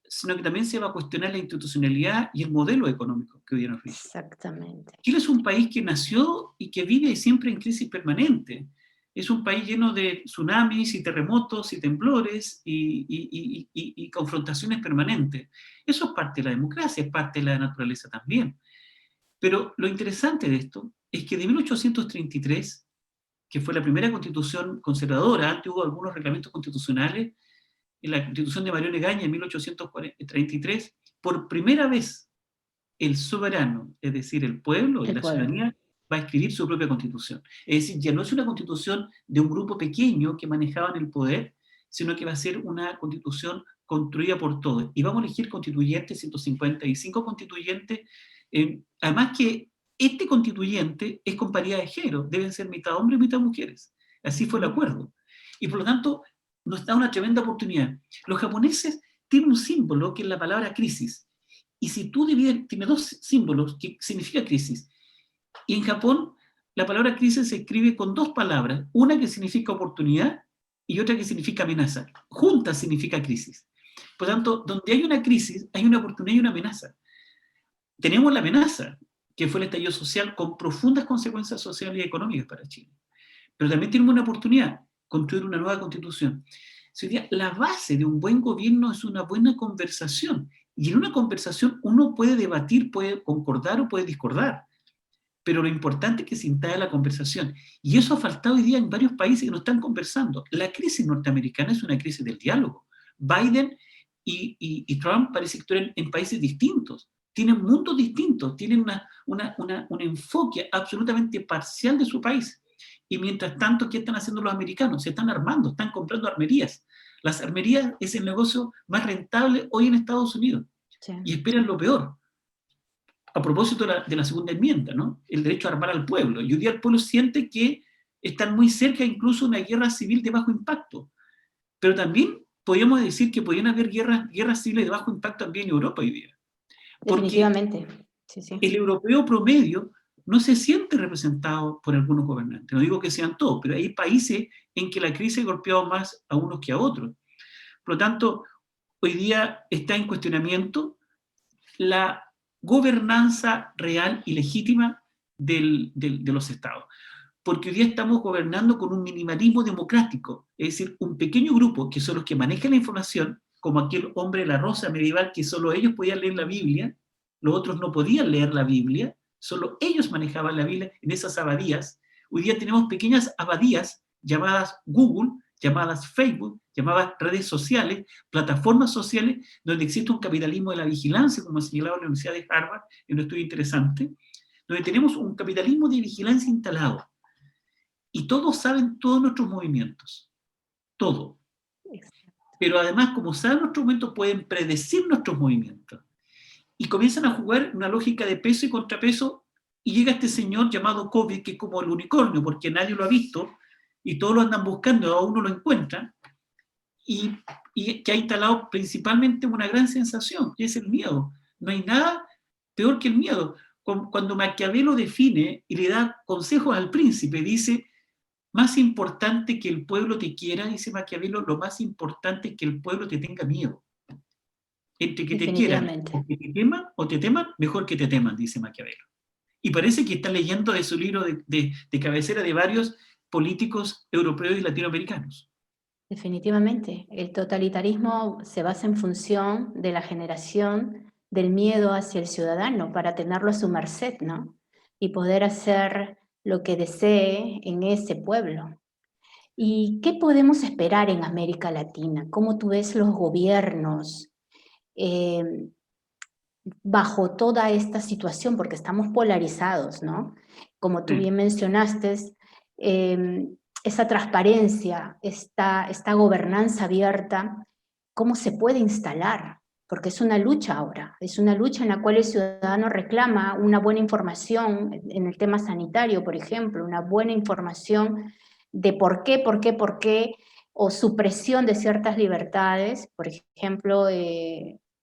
sino que también se va a cuestionar la institucionalidad y el modelo económico que hoy día nos rige. Exactamente. Chile es un país que nació y que vive siempre en crisis permanente. Es un país lleno de tsunamis y terremotos y temblores y confrontaciones permanentes. Eso es parte de la democracia, es parte de la naturaleza también. Pero lo interesante de esto es que de 1833, que fue la primera constitución conservadora, antes hubo algunos reglamentos constitucionales, en la Constitución de Mariano Egaña en 1833, por primera vez el soberano, es decir, el pueblo y la ciudadanía, va a escribir su propia constitución. Es decir, ya no es una constitución de un grupo pequeño que manejaban el poder, sino que va a ser una constitución construida por todos. Y vamos a elegir constituyentes, 155 constituyentes, Además que este constituyente es con paridad de género, deben ser mitad hombres y mitad mujeres. Así fue el acuerdo. Y por lo tanto, nos da una tremenda oportunidad. Los japoneses tienen un símbolo que es la palabra crisis. Y si tú divides, tiene dos símbolos que significa crisis. Y en Japón, la palabra crisis se escribe con dos palabras, una que significa oportunidad y otra que significa amenaza. Juntas significa crisis. Por lo tanto, donde hay una crisis, hay una oportunidad y una amenaza. Tenemos la amenaza, que fue el estallido social, con profundas consecuencias sociales y económicas para Chile. Pero también tenemos una oportunidad, construir una nueva constitución. La base de un buen gobierno es una buena conversación. Y en una conversación uno puede debatir, puede concordar o puede discordar. Pero lo importante es que se instale la conversación. Y eso ha faltado hoy día en varios países que no están conversando. La crisis norteamericana es una crisis del diálogo. Biden y Trump parece que están en países distintos. Tienen mundos distintos, tienen un enfoque absolutamente parcial de su país. Y mientras tanto, ¿qué están haciendo los americanos? Se están armando, están comprando armerías. Las armerías es el negocio más rentable hoy en Estados Unidos. Sí. Y esperan lo peor. A propósito de la segunda enmienda, ¿no? El derecho a armar al pueblo. Y hoy día el pueblo siente que están muy cerca incluso de una guerra civil de bajo impacto. Pero también podríamos decir que podrían haber guerras civiles de bajo impacto también en Europa hoy día. Definitivamente. Sí, sí. El europeo promedio no se siente representado por algunos gobernantes. No digo que sean todos, pero hay países en que la crisis ha golpeado más a unos que a otros. Por lo tanto, hoy día está en cuestionamiento la gobernanza real y legítima de los estados. Porque hoy día estamos gobernando con un minimalismo democrático, es decir, un pequeño grupo que son los que manejan la información, como aquel hombre de la rosa medieval que solo ellos podían leer la Biblia, los otros no podían leer la Biblia, solo ellos manejaban la Biblia en esas abadías. Hoy día tenemos pequeñas abadías llamadas Google, llamadas Facebook, llamadas redes sociales, plataformas sociales, donde existe un capitalismo de la vigilancia, como ha señalado la Universidad de Harvard en un estudio interesante, donde tenemos un capitalismo de vigilancia instalado. Y todos saben todos nuestros movimientos. Todo. Pero además, como saben nuestros movimientos, pueden predecir nuestros movimientos. Y comienzan a jugar una lógica de peso y contrapeso, y llega este señor llamado COVID, que es como el unicornio, porque nadie lo ha visto, y todos lo andan buscando, aún no lo encuentran, y que ha instalado principalmente una gran sensación, que es el miedo. No hay nada peor que el miedo. Cuando Maquiavelo define y le da consejos al príncipe, dice: más importante que el pueblo te quiera, dice Maquiavelo, lo más importante es que el pueblo te tenga miedo. Entre que te quieran, que te teman o te teman, mejor que te teman, dice Maquiavelo. Y parece que está leyendo de su libro de cabecera de varios políticos europeos y latinoamericanos. Definitivamente. El totalitarismo se basa en función de la generación del miedo hacia el ciudadano para tenerlo a su merced, ¿no? Y poder hacer lo que desee en ese pueblo. ¿Y qué podemos esperar en América Latina? ¿Cómo tú ves los gobiernos bajo toda esta situación? Porque estamos polarizados, ¿no? Como tú bien mencionaste, esa transparencia, esta gobernanza abierta, ¿cómo se puede instalar? Porque es una lucha ahora, es una lucha en la cual el ciudadano reclama una buena información en el tema sanitario, por ejemplo, una buena información de por qué, o supresión de ciertas libertades, por ejemplo,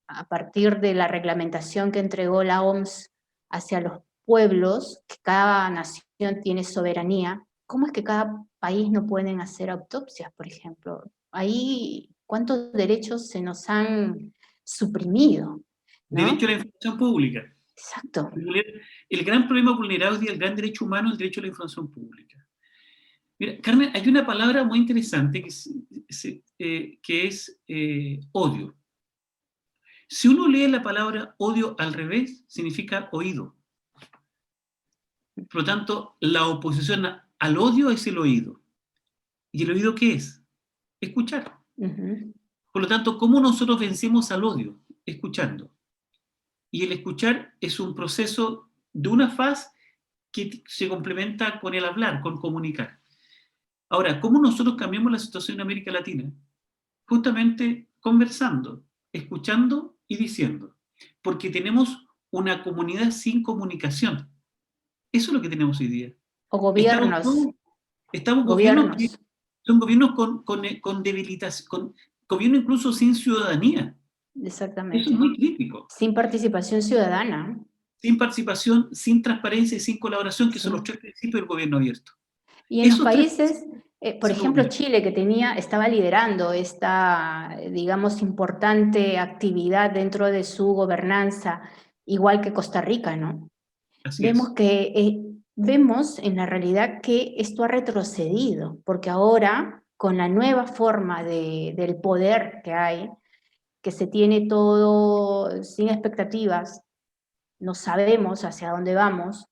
a partir de la reglamentación que entregó la OMS hacia los pueblos, que cada nación tiene soberanía. ¿Cómo es que cada país no pueden hacer autopsias, por ejemplo? Ahí, ¿cuántos derechos se nos han suprimido? ¿no? Derecho a la información pública. Exacto. El gran problema vulnerado es el gran derecho humano, el derecho a la información pública. Mira, Carmen, hay una palabra muy interesante que es odio. Si uno lee la palabra odio al revés, significa oído. Por lo tanto, la oposición al odio es el oído. ¿Y el oído qué es? Escuchar. Por lo tanto, ¿cómo nosotros vencemos al odio? Escuchando. Y el escuchar es un proceso de una faz que se complementa con el hablar, con comunicar. Ahora, ¿cómo nosotros cambiamos la situación en América Latina? Justamente conversando, escuchando y diciendo. Porque tenemos una comunidad sin comunicación. Eso es lo que tenemos hoy día. O gobiernos. Estamos gobiernos que Gobiernos. son gobiernos con debilitación, con gobierno incluso sin ciudadanía. Eso es Exactamente. muy crítico. Sin participación ciudadana. Sin participación, sin transparencia y sin colaboración, que son los Sí. 3 principios del gobierno abierto. Y en los Esos 3 países, por principios ejemplo, gobierno. Chile, que estaba liderando esta, digamos, importante actividad dentro de su gobernanza, igual que Costa Rica, ¿no? Así Vemos es. vemos en la realidad que esto ha retrocedido, porque ahora, con la nueva forma del poder que hay, que se tiene todo sin expectativas, no sabemos hacia dónde vamos.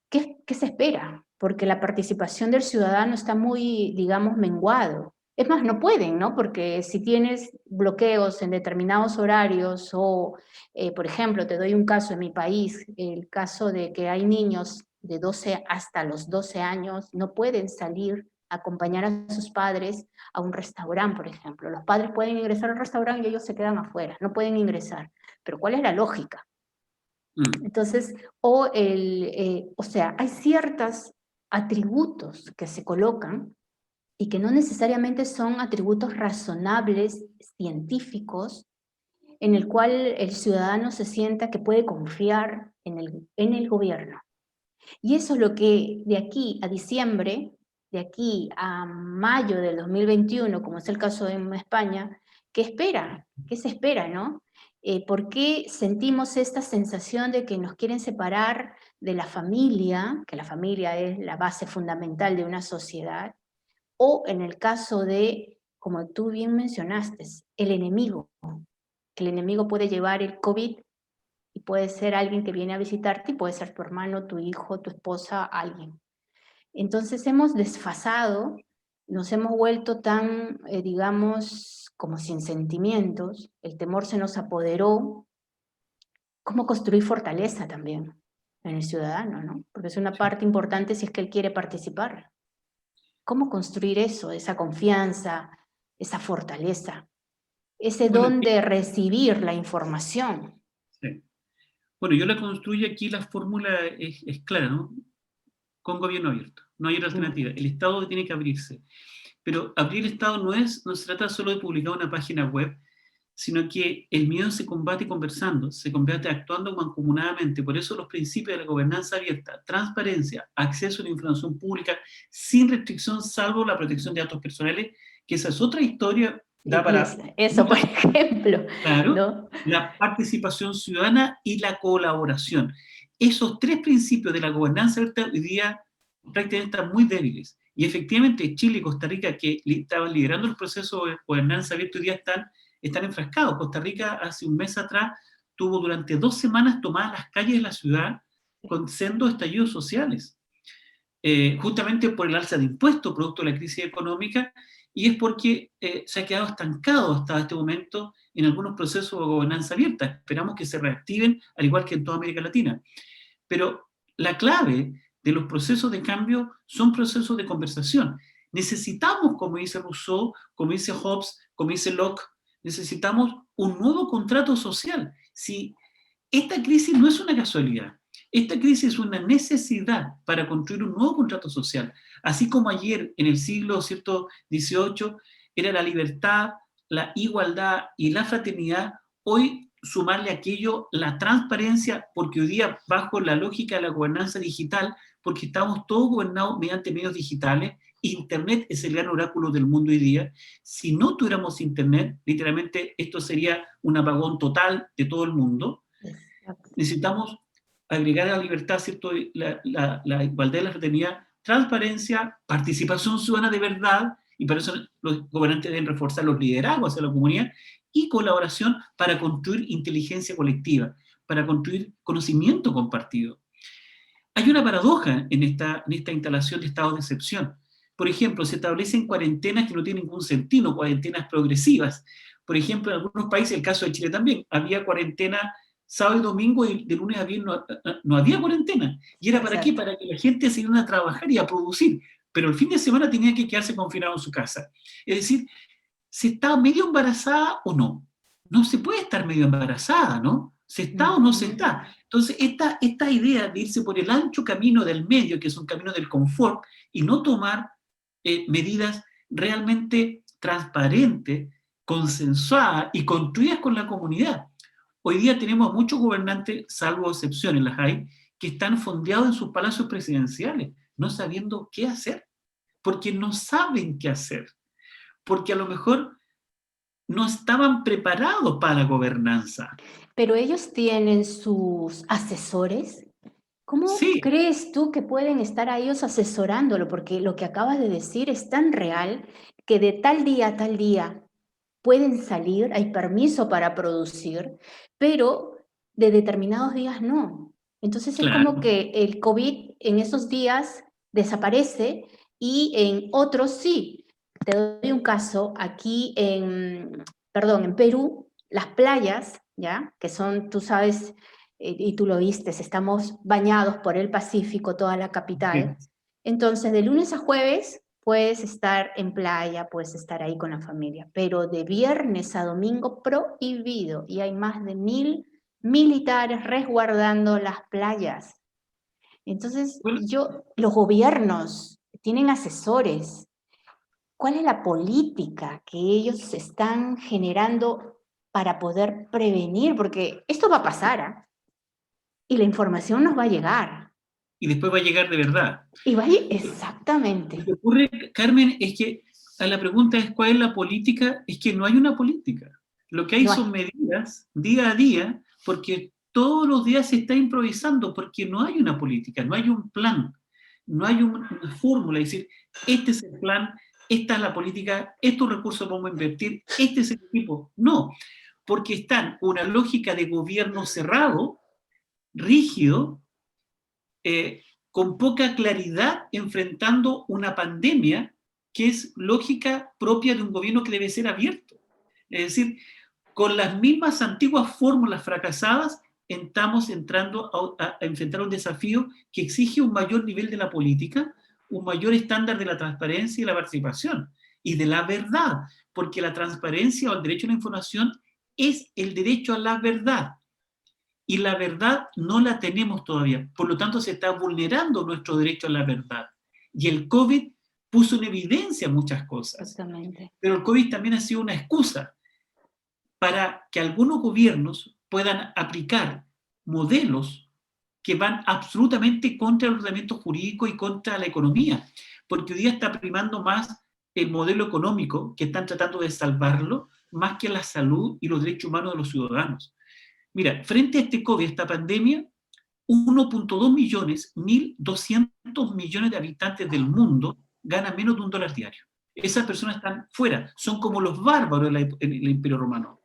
¿Qué se espera? Porque la participación del ciudadano está muy, digamos, menguado. Es más, no pueden, ¿no? Porque si tienes bloqueos en determinados horarios o, por ejemplo, te doy un caso en mi país, el caso de que hay niños de 12 hasta los 12 años, no pueden salir a acompañar a sus padres a un restaurante, por ejemplo. Los padres pueden ingresar al restaurante y ellos se quedan afuera, no pueden ingresar. Pero ¿cuál es la lógica? Entonces, o sea, hay ciertos atributos que se colocan y que no necesariamente son atributos razonables, científicos, en el cual el ciudadano se sienta que puede confiar en el gobierno. Y eso es lo que de aquí a diciembre, de aquí a mayo del 2021, como es el caso en España, ¿qué espera? ¿Qué se espera, no? ¿Por qué sentimos esta sensación de que nos quieren separar de la familia, que la familia es la base fundamental de una sociedad? O en el caso de, como tú bien mencionaste, el enemigo, que el enemigo puede llevar el COVID y puede ser alguien que viene a visitarte y puede ser tu hermano, tu hijo, tu esposa, alguien. Entonces hemos desfasado, nos hemos vuelto tan, digamos, como sin sentimientos, el temor se nos apoderó. ¿Cómo construir fortaleza también en el ciudadano, ¿no? Porque es una Sí. parte importante si es que él quiere participar. ¿Cómo construir eso, esa confianza, esa fortaleza, ese Bueno, don de recibir la información? sí. Bueno, yo la construyo aquí, la fórmula es clara, ¿no? Con gobierno abierto. No hay otra alternativa. El Estado tiene que abrirse. Pero abrir el Estado no se trata solo de publicar una página web, sino que el miedo se combate conversando, se combate actuando mancomunadamente. Por eso los principios de la gobernanza abierta, transparencia, acceso a la información pública, sin restricción salvo la protección de datos personales, que esa es otra historia, da para Eso, por muchas, ejemplo, claro, ¿no? la participación ciudadana y la colaboración. Esos 3 principios de la gobernanza abierta hoy día prácticamente están muy débiles. Y efectivamente Chile y Costa Rica, que estaban liderando el proceso de gobernanza abierta, hoy día están enfrascados. Costa Rica hace un mes atrás tuvo durante 2 semanas tomadas las calles de la ciudad con sendos estallidos sociales, justamente por el alza de impuestos producto de la crisis económica, y es porque se ha quedado estancado hasta este momento en algunos procesos de gobernanza abierta. Esperamos que se reactiven, al igual que en toda América Latina. Pero la clave de los procesos de cambio son procesos de conversación. Necesitamos, como dice Rousseau, como dice Hobbes, como dice Locke, necesitamos un nuevo contrato social. Si esta crisis no es una casualidad, esta crisis es una necesidad para construir un nuevo contrato social. Así como ayer, en el siglo XVIII, era la libertad, la igualdad y la fraternidad, hoy sumarle a aquello la transparencia, porque hoy día, bajo la lógica de la gobernanza digital, porque estamos todos gobernados mediante medios digitales, Internet es el gran oráculo del mundo hoy día. Si no tuviéramos Internet, literalmente esto sería un apagón total de todo el mundo. Exacto. Necesitamos agregar a la libertad, ¿cierto? La igualdad y la fraternidad, transparencia, participación ciudadana de verdad, y para eso los gobernantes deben reforzar los liderazgos hacia la comunidad, y colaboración para construir inteligencia colectiva, para construir conocimiento compartido. Hay una paradoja en esta instalación de estados de excepción. Por ejemplo, se establecen cuarentenas que no tienen ningún sentido, cuarentenas progresivas. Por ejemplo, en algunos países, el caso de Chile también, había cuarentena sábado y domingo, y de lunes a viernes no había cuarentena. ¿Y era para qué? Exacto. Para que la gente se iba a trabajar y a producir. Pero el fin de semana tenía que quedarse confinado en su casa. Es decir, ¿se está medio embarazada o no? No se puede estar medio embarazada, ¿no? ¿Se está o no se está? Entonces, esta idea de irse por el ancho camino del medio, que es un camino del confort, y no tomar medidas realmente transparentes, consensuadas y construidas con la comunidad. Hoy día tenemos muchos gobernantes, salvo excepciones las hay, que están fondeados en sus palacios presidenciales, no sabiendo qué hacer, porque no saben qué hacer, porque a lo mejor no estaban preparados para la gobernanza. Pero ellos tienen sus asesores. ¿Cómo Sí, crees tú que pueden estar a ellos asesorándolo? Porque lo que acabas de decir es tan real que de tal día a tal día pueden salir, hay permiso para producir, pero de determinados días no. Entonces es como claro, que el COVID en esos días desaparece y en otros sí. Te doy un caso, aquí en Perú, las playas, ¿ya? Que son, tú sabes, y tú lo viste, estamos bañados por el Pacífico, toda la capital. sí. Entonces, de lunes a jueves puedes estar en playa, puedes estar ahí con la familia, pero de viernes a domingo prohibido y hay más de 1000 militares resguardando las playas. Entonces, Bueno, los gobiernos tienen asesores. ¿Cuál es la política que ellos están generando para poder prevenir? Porque esto va a pasar, ¿ah? Y la información nos va a llegar. y después va a llegar de verdad. Y va a exactamente. Lo que ocurre, Carmen, es que a la pregunta es cuál es la política, es que no hay una política. Lo que hay No hay. son medidas día a día, porque todos los días se está improvisando, porque no hay una política, no hay un plan, no hay una fórmula, es decir, este es el plan, esta es la política, estos recursos vamos a invertir, este es el equipo. No, porque están una lógica de gobierno cerrado, rígido, con poca claridad enfrentando una pandemia que es lógica propia de un gobierno que debe ser abierto. Es decir, con las mismas antiguas fórmulas fracasadas, estamos entrando a enfrentar un desafío que exige un mayor nivel de la política, un mayor estándar de la transparencia y la participación, y de la verdad, porque la transparencia o el derecho a la información es el derecho a la verdad y la verdad no la tenemos todavía. Por lo tanto, se está vulnerando nuestro derecho a la verdad. Y el COVID puso en evidencia muchas cosas. Exactamente. Pero el COVID también ha sido una excusa para que algunos gobiernos puedan aplicar modelos que van absolutamente contra el ordenamiento jurídico y contra la economía. Porque hoy día está primando más el modelo económico, que están tratando de salvarlo, más que la salud y los derechos humanos de los ciudadanos. Mira, frente a este COVID, esta pandemia, 1.2 millones, 1.200 millones de habitantes del mundo ganan menos de $1 diario. Esas personas están fuera, son como los bárbaros del Imperio Romano.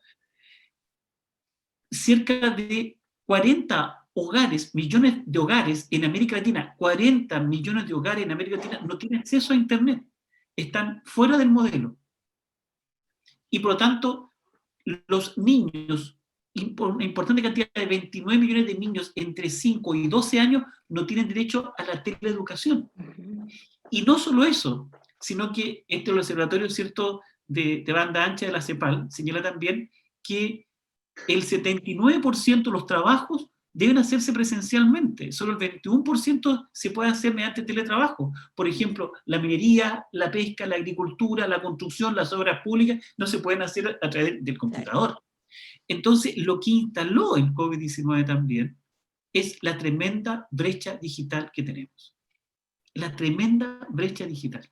Cerca de 40 hogares, millones de hogares en América Latina, 40 millones de hogares en América Latina no tienen acceso a Internet, están fuera del modelo. Y por lo tanto, los niños, una importante cantidad de 29 millones de niños entre 5 y 12 años no tienen derecho a la teleeducación. Y no solo eso, sino que este observatorio, ¿cierto?, de banda ancha de la CEPAL señala también que el 79% de los trabajos deben hacerse presencialmente, solo el 21% se puede hacer mediante teletrabajo. Por ejemplo, la minería, la pesca, la agricultura, la construcción, las obras públicas, no se pueden hacer a través del computador. Entonces, lo que instaló el COVID-19 también es la tremenda brecha digital que tenemos. La tremenda brecha digital.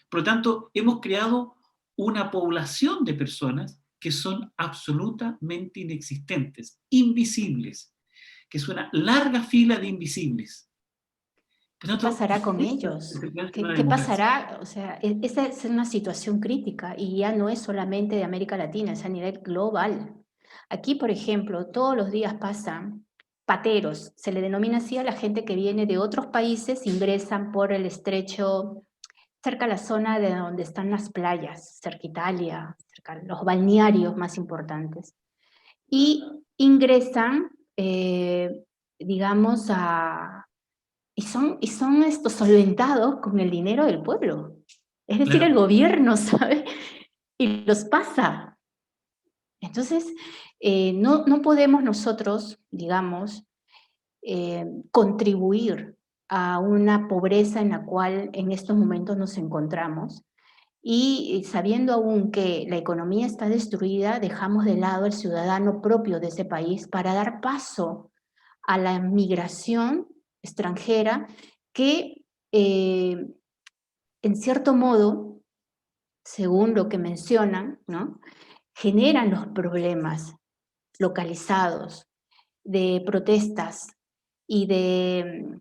Por lo tanto, hemos creado una población de personas que son absolutamente inexistentes, invisibles, que es una larga fila de invisibles. Por ¿Qué tanto, pasará con esa ellos? es una ¿Qué democracia. pasará? O sea, esa es una situación crítica y ya no es solamente de América Latina, es a nivel global. Aquí, por ejemplo, todos los días pasan pateros, se le denomina así a la gente que viene de otros países, ingresan por el estrecho, cerca a la zona de donde están las playas, cerca a Italia, cerca a los balnearios más importantes. Y ingresan, digamos, y son estos solventados con el dinero del pueblo. Es decir, el Claro. gobierno, ¿sabe? Y los pasa. Entonces, no podemos nosotros, digamos, contribuir a una pobreza en la cual en estos momentos nos encontramos. Y sabiendo aún que la economía está destruida, dejamos de lado el ciudadano propio de ese país para dar paso a la migración extranjera que, en cierto modo, según lo que mencionan, ¿no?, generan los problemas localizados de protestas y de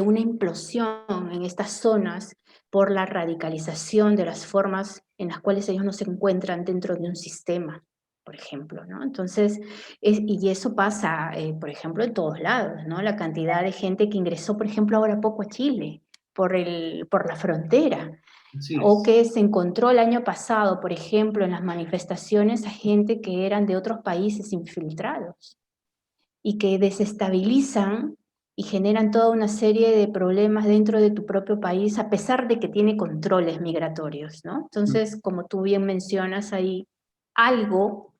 una implosión en estas zonas por la radicalización de las formas en las cuales ellos no se encuentran dentro de un sistema, por ejemplo, ¿no? Entonces, y eso pasa, por ejemplo, en todos lados, ¿no? La cantidad de gente que ingresó, por ejemplo, ahora poco a Chile, por la frontera, Así o es. que se encontró el año pasado, por ejemplo, en las manifestaciones a gente que eran de otros países infiltrados y que desestabilizan y generan toda una serie de problemas dentro de tu propio país, a pesar de que tiene controles migratorios, ¿no? Entonces, como tú bien mencionas, hay algo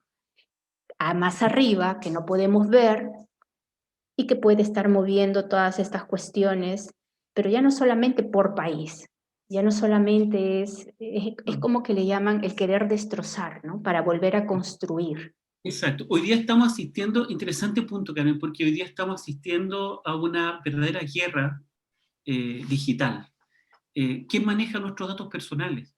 más arriba que no podemos ver y que puede estar moviendo todas estas cuestiones, pero ya no solamente por país, ya no solamente es como que le llaman el querer destrozar, ¿no? Para volver a construir. Exacto. Hoy día estamos asistiendo, interesante punto, Karen, porque hoy día estamos asistiendo a una verdadera guerra digital. ¿Quién maneja nuestros datos personales?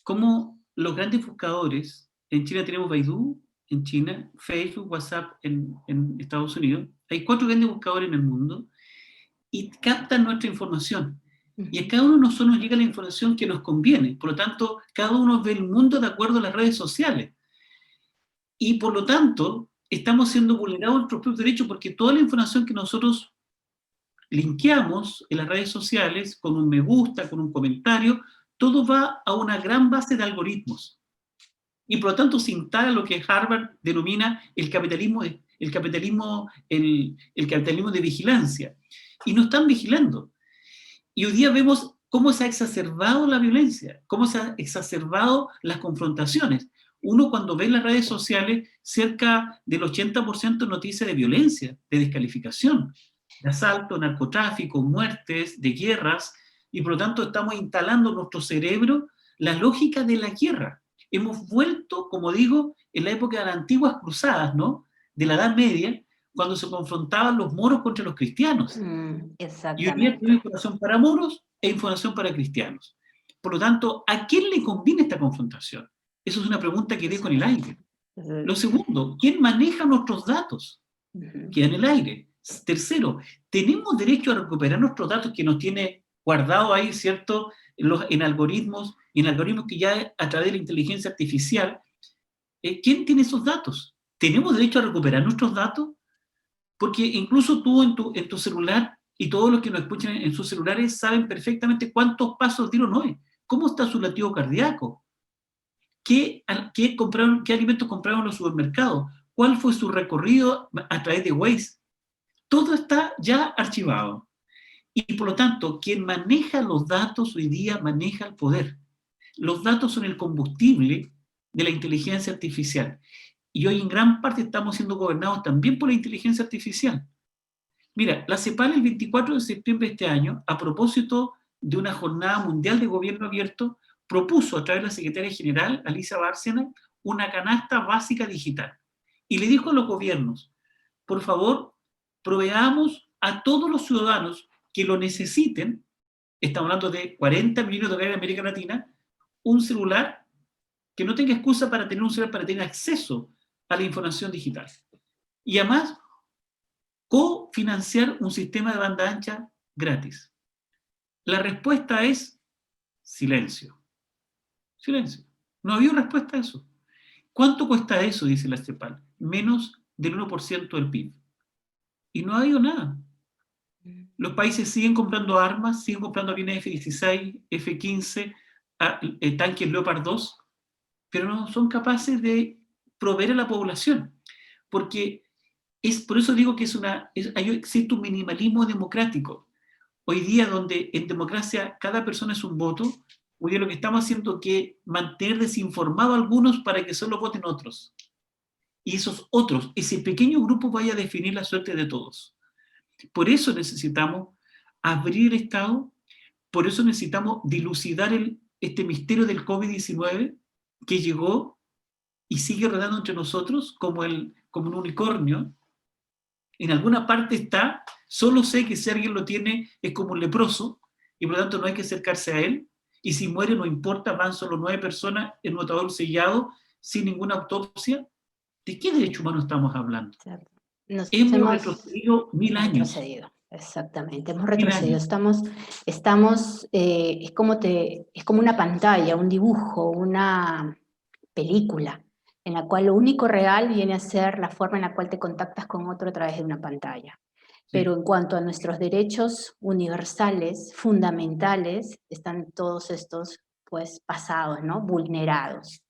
¿Cómo los grandes buscadores, en China tenemos Baidu, en China, Facebook, WhatsApp en Estados Unidos, hay 4 grandes buscadores en el mundo y captan nuestra información. Y a cada uno de nosotros nos llega la información que nos conviene. Por lo tanto, cada uno ve el mundo de acuerdo a las redes sociales. Y por lo tanto, estamos siendo vulnerados nuestros propios derechos porque toda la información que nosotros linkeamos en las redes sociales con un me gusta, con un comentario, todo va a una gran base de algoritmos. Y por lo tanto se instala lo que Harvard denomina el capitalismo, el capitalismo de vigilancia. Y nos están vigilando. Y hoy día vemos cómo se ha exacerbado la violencia, cómo se han exacerbado las confrontaciones. Uno cuando ve en las redes sociales, cerca del 80% noticias de violencia, de descalificación, de asalto, narcotráfico, muertes, de guerras, y por lo tanto estamos instalando en nuestro cerebro la lógica de la guerra. Hemos vuelto, como digo, en la época de las antiguas cruzadas, ¿no?, de la Edad Media, cuando se confrontaban los moros contra los cristianos. Y hoy día tenemos Exactamente. información para moros e información para cristianos. Por lo tanto, ¿a quién le conviene esta confrontación? Eso es una pregunta que dejo en el aire. Lo segundo, ¿quién maneja nuestros datos? Queda en el aire. Tercero, ¿tenemos derecho a recuperar nuestros datos que nos tiene guardado ahí, ¿cierto?, en algoritmos que ya a través de la inteligencia artificial, ¿quién tiene esos datos? ¿Tenemos derecho a recuperar nuestros datos? Porque incluso tú en tu celular y todos los que nos escuchan en sus celulares saben perfectamente cuántos pasos dieron hoy, cómo está su latido cardíaco, qué alimentos compraron en los supermercados, cuál fue su recorrido a través de Waze. Todo está ya archivado. Y por lo tanto, quien maneja los datos hoy día maneja el poder. Los datos son el combustible de la inteligencia artificial. Y hoy en gran parte estamos siendo gobernados también por la inteligencia artificial. Mira, la CEPAL el 24 de septiembre de este año, a propósito de una jornada mundial de gobierno abierto, propuso a través de la secretaria general, Alicia Bárcena, una canasta básica digital. Y le dijo a los gobiernos, por favor, proveamos a todos los ciudadanos que lo necesiten, estamos hablando de 40 millones de dólares en América Latina, un celular que no tenga excusa para tener un celular, para tener acceso a la información digital. Y además, cofinanciar un sistema de banda ancha gratis. La respuesta es silencio. Silencio. No había respuesta a eso. ¿Cuánto cuesta eso? Dice la CEPAL. Menos del 1% del PIB. Y no ha habido nada. Los países siguen comprando armas, siguen comprando aviones F-16, F-15, tanques Leopard 2, pero no son capaces de proveer a la población. Porque por eso digo que existe un minimalismo democrático. Hoy día, donde en democracia cada persona es un voto, hoy día lo que estamos haciendo es que mantener desinformados a algunos para que solo voten otros. Y esos otros, ese pequeño grupo vaya a definir la suerte de todos. Por eso necesitamos abrir el Estado, por eso necesitamos dilucidar este misterio del COVID-19 que llegó y sigue rodando entre nosotros como un unicornio. En alguna parte está, solo sé que si alguien lo tiene es como un leproso, y por lo tanto no hay que acercarse a él, y si muere no importa, van solo 9 personas en un ataúd sellado, sin ninguna autopsia. ¿De qué derecho humano estamos hablando? Nos Hemos hemos, retrocedido 1000 hemos años. retrocedido, exactamente, hemos 1000 retrocedido. años. Es como una pantalla, un dibujo, una película, en la cual lo único real viene a ser la forma en la cual te contactas con otro a través de una pantalla. Pero Sí. en cuanto a nuestros derechos universales, fundamentales, están todos estos, pues, pasados, ¿no? Vulnerados.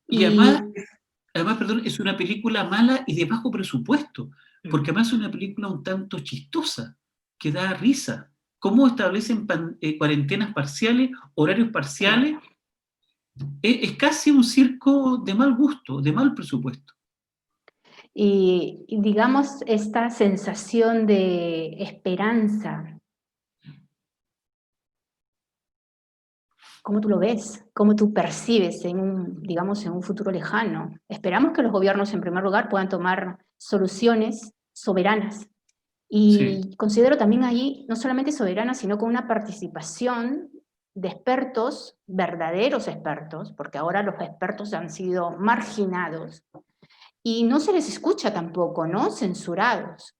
Y Y además, perdón, es una película mala y de bajo presupuesto, porque además es una película un tanto chistosa, que da risa. ¿Cómo establecen cuarentenas parciales, horarios parciales? claro. Es casi un circo de mal gusto, de mal presupuesto. Y digamos, esta sensación de esperanza, ¿cómo tú lo ves? ¿Cómo tú percibes digamos, en un futuro lejano? Esperamos que los gobiernos, en primer lugar, puedan tomar soluciones soberanas. Sí, Y considero también allí, no solamente soberanas, sino con una participación de expertos, verdaderos expertos, porque ahora los expertos han sido marginados, y no se les escucha tampoco, ¿no? Censurados.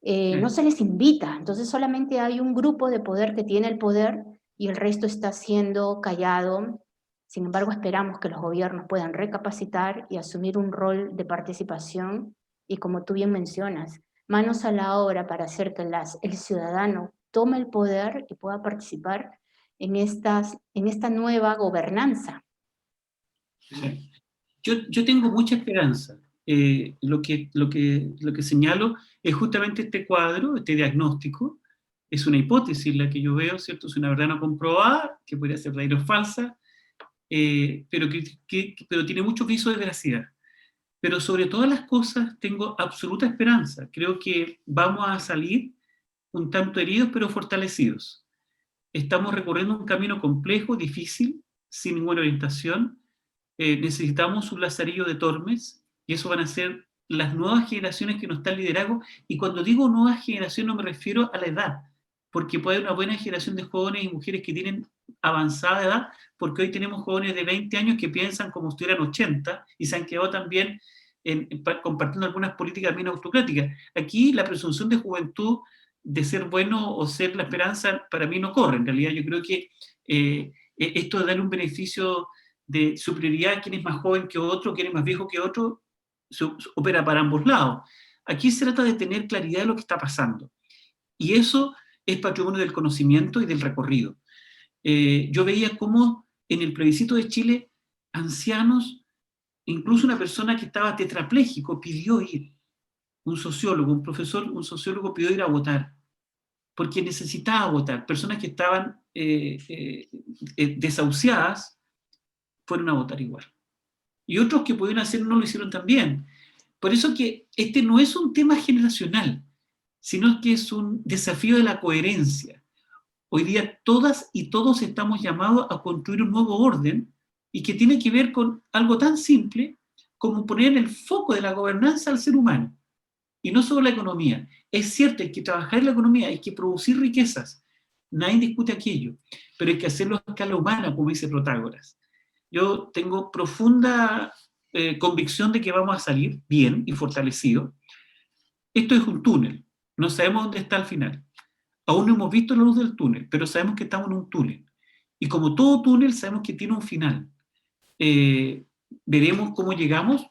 No sí. se les invita, entonces solamente hay un grupo de poder que tiene el poder y el resto está siendo callado. Sin embargo, esperamos que los gobiernos puedan recapacitar y asumir un rol de participación y, como tú bien mencionas, manos a la obra para hacer que el ciudadano tome el poder y pueda participar en esta nueva gobernanza. Sí. Yo tengo mucha esperanza. Lo que señalo es justamente este cuadro, este diagnóstico. Es una hipótesis la que yo veo, ¿cierto? Es una verdad no comprobada, que podría ser verdadera o falsa, pero tiene mucho viso de veracidad. Pero sobre todas las cosas tengo absoluta esperanza. Creo que vamos a salir un tanto heridos, pero fortalecidos. Estamos recorriendo un camino complejo, difícil, sin ninguna orientación. Necesitamos un lazarillo de Tormes, y eso van a ser las nuevas generaciones que nos están liderando. Y cuando digo nuevas generaciones no me refiero a la edad, porque puede haber una buena generación de jóvenes y mujeres que tienen avanzada edad, porque hoy tenemos jóvenes de 20 años que piensan como si estuvieran 80 y se han quedado también compartiendo algunas políticas bien autocráticas. Aquí la presunción de juventud, de ser bueno o ser la esperanza, para mí no corre. En realidad yo creo que esto de darle un beneficio de superioridad a quien es más joven que otro, quien es más viejo que otro, opera para ambos lados. Aquí se trata de tener claridad de lo que está pasando. Y eso es patrimonio del conocimiento y del recorrido. Yo veía cómo en el plebiscito de Chile, ancianos, incluso una persona que estaba tetrapléjico, pidió ir. Un sociólogo, un profesor, un sociólogo pidió ir a votar, porque necesitaba votar. Personas que estaban desahuciadas fueron a votar igual. Y otros que pudieron hacerlo no lo hicieron también. Por eso que este no es un tema generacional, sino que es un desafío de la coherencia. Hoy día todas y todos estamos llamados a construir un nuevo orden y que tiene que ver con algo tan simple como poner en el foco de la gobernanza al ser humano y no solo la economía. Es cierto, hay que trabajar en la economía, hay que producir riquezas, nadie discute aquello, pero hay que hacerlo a escala humana, como dice Protágoras. Yo tengo profunda convicción de que vamos a salir bien y fortalecidos. Esto es un túnel, no sabemos dónde está el final. Aún no hemos visto la luz del túnel, pero sabemos que estamos en un túnel. Y como todo túnel, sabemos que tiene un final. Eh, Veremos cómo llegamos,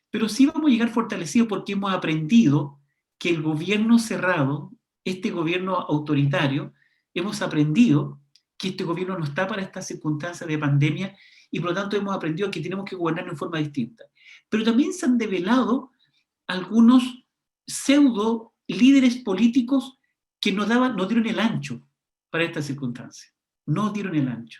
pero sí vamos a llegar fortalecidos porque hemos aprendido que el gobierno cerrado, este gobierno autoritario, hemos aprendido que este gobierno no está para estas circunstancias de pandemia y por lo tanto hemos aprendido que tenemos que gobernar en forma distinta. Pero también se han develado algunos pseudo líderes políticos que no dieron el ancho para esta circunstancia. No dieron el ancho.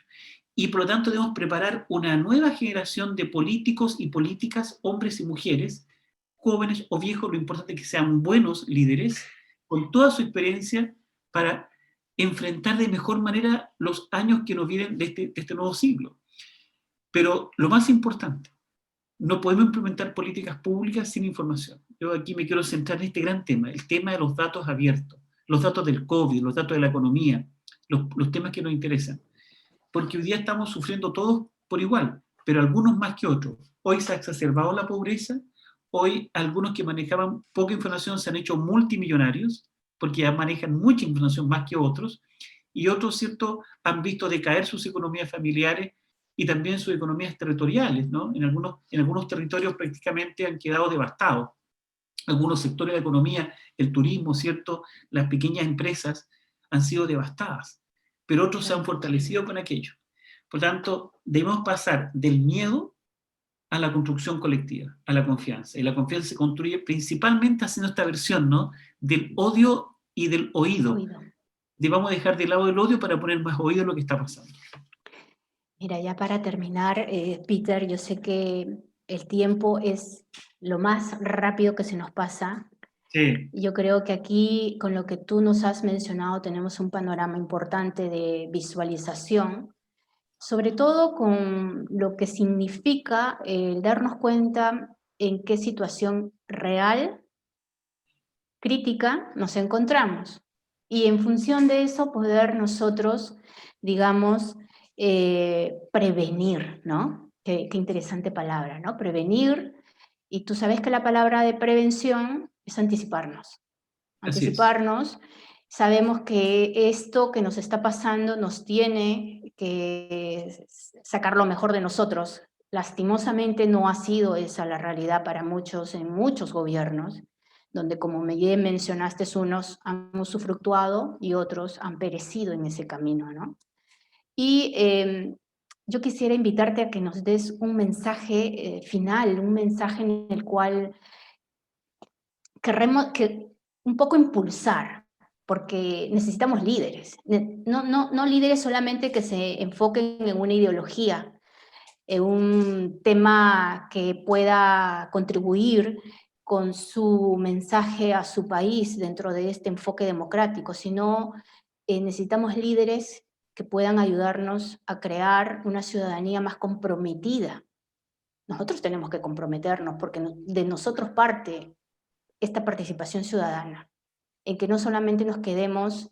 Y por lo tanto debemos preparar una nueva generación de políticos y políticas, hombres y mujeres, jóvenes o viejos, lo importante es que sean buenos líderes, con toda su experiencia para enfrentar de mejor manera los años que nos vienen de este nuevo siglo. Pero lo más importante, no podemos implementar políticas públicas sin información. Yo aquí me quiero centrar en este gran tema, el tema de los datos abiertos, los datos del COVID, los datos de la economía, los temas que nos interesan. Porque hoy día estamos sufriendo todos por igual, pero algunos más que otros. Hoy se ha exacerbado la pobreza, hoy algunos que manejaban poca información se han hecho multimillonarios, porque ya manejan mucha información más que otros, y otros, ¿cierto?, han visto decaer sus economías familiares y también sus economías territoriales, ¿no? En algunos territorios prácticamente han quedado devastados. Algunos sectores de la economía, el turismo, ¿cierto?, las pequeñas empresas han sido devastadas, pero otros se han fortalecido con aquello. Por tanto, debemos pasar del miedo a la construcción colectiva, a la confianza. Y la confianza se construye principalmente haciendo esta versión, ¿no?, del odio y del oído. Debamos dejar de lado el odio para poner más oído en lo que está pasando. Mira, ya para terminar, Peter, yo sé que el tiempo es lo más rápido que se nos pasa. Sí. Yo creo que aquí, con lo que tú nos has mencionado, tenemos un panorama importante de visualización, sobre todo con lo que significa darnos cuenta en qué situación real, crítica, nos encontramos. Y en función de eso poder nosotros, digamos, prevenir, ¿no? Qué interesante palabra, ¿no? Prevenir, y tú sabes que la palabra de prevención es anticiparnos. Así es. Anticiparnos, sabemos que esto que nos está pasando nos tiene que sacar lo mejor de nosotros. Lastimosamente no ha sido esa la realidad para muchos, en muchos gobiernos, donde, como me mencionaste, unos han usufructuado y otros han perecido en ese camino, ¿no? Y yo quisiera invitarte a que nos des un mensaje final, un mensaje en el cual queremos un poco impulsar, porque necesitamos líderes, no líderes solamente que se enfoquen en una ideología, en un tema que pueda contribuir con su mensaje a su país dentro de este enfoque democrático, sino necesitamos líderes que puedan ayudarnos a crear una ciudadanía más comprometida. Nosotros tenemos que comprometernos porque de nosotros parte esta participación ciudadana, en que no solamente nos quedemos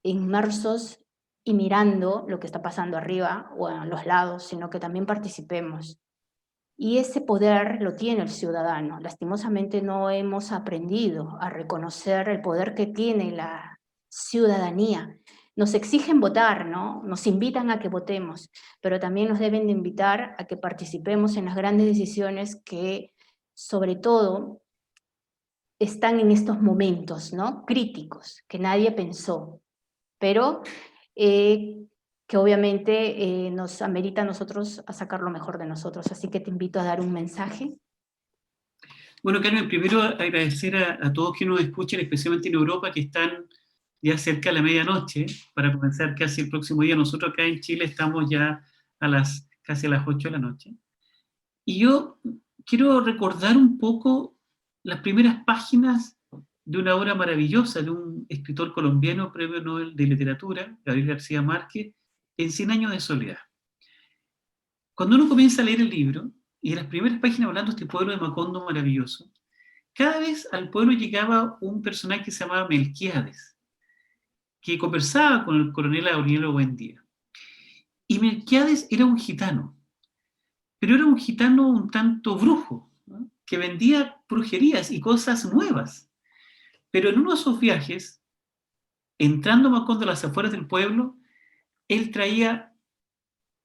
inmersos y mirando lo que está pasando arriba o a los lados, sino que también participemos. Y ese poder lo tiene el ciudadano. Lastimosamente no hemos aprendido a reconocer el poder que tiene la ciudadanía. Nos exigen votar, ¿no? Nos invitan a que votemos, pero también nos deben de invitar a que participemos en las grandes decisiones que, sobre todo, están en estos momentos, ¿no?, críticos, que nadie pensó, pero que obviamente nos amerita a nosotros a sacar lo mejor de nosotros. Así que te invito a dar un mensaje. Bueno, Carmen, primero agradecer a todos que nos escuchen, especialmente en Europa, que están ya cerca de la medianoche, para comenzar casi el próximo día. Nosotros acá en Chile estamos ya casi a las 8 de la noche. Y yo quiero recordar un poco las primeras páginas de una obra maravillosa de un escritor colombiano, premio Nobel de Literatura, Gabriel García Márquez, en 100 años de soledad. Cuando uno comienza a leer el libro, y en las primeras páginas hablando de este pueblo de Macondo maravilloso, cada vez al pueblo llegaba un personaje que se llamaba Melquíades, que conversaba con el coronel Aureliano Buendía. Y Melquíades era un gitano, pero era un gitano un tanto brujo, ¿no?, que vendía brujerías y cosas nuevas. Pero en uno de sus viajes, entrando a Macondo a las afueras del pueblo, él traía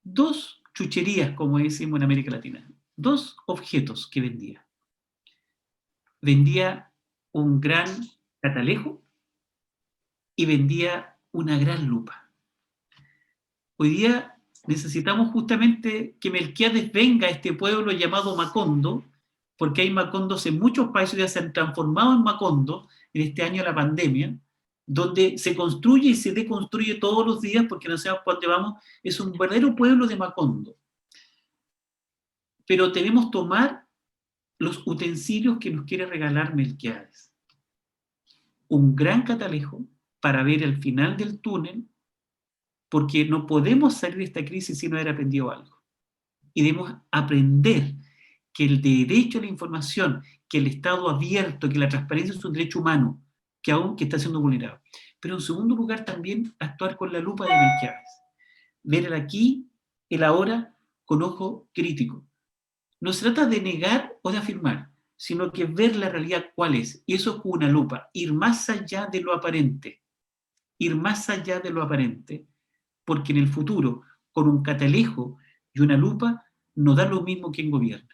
dos chucherías, como decimos en América Latina, dos objetos que vendía. Vendía un gran catalejo y vendía una gran lupa. Hoy día necesitamos justamente que Melquíades venga a este pueblo llamado Macondo, porque hay Macondos en muchos países, ya se han transformado en Macondo en este año de la pandemia, donde se construye y se deconstruye todos los días porque no sabemos por dónde vamos. Es un verdadero pueblo de Macondo. Pero debemos tomar los utensilios que nos quiere regalar Melquíades. un gran catalejo para ver el final del túnel, porque no podemos salir de esta crisis si no haber aprendido algo. Y debemos aprender que el derecho a la información, que el Estado abierto, que la transparencia es un derecho humano, que está siendo vulnerado. Pero en segundo lugar también actuar con la lupa de Melquiades. Ver el aquí, el ahora, con ojo crítico. No se trata de negar o de afirmar, sino que ver la realidad cuál es. Y eso es con una lupa, ir más allá de lo aparente. Ir más allá de lo aparente, porque en el futuro, con un catalejo y una lupa, no da lo mismo quien gobierna.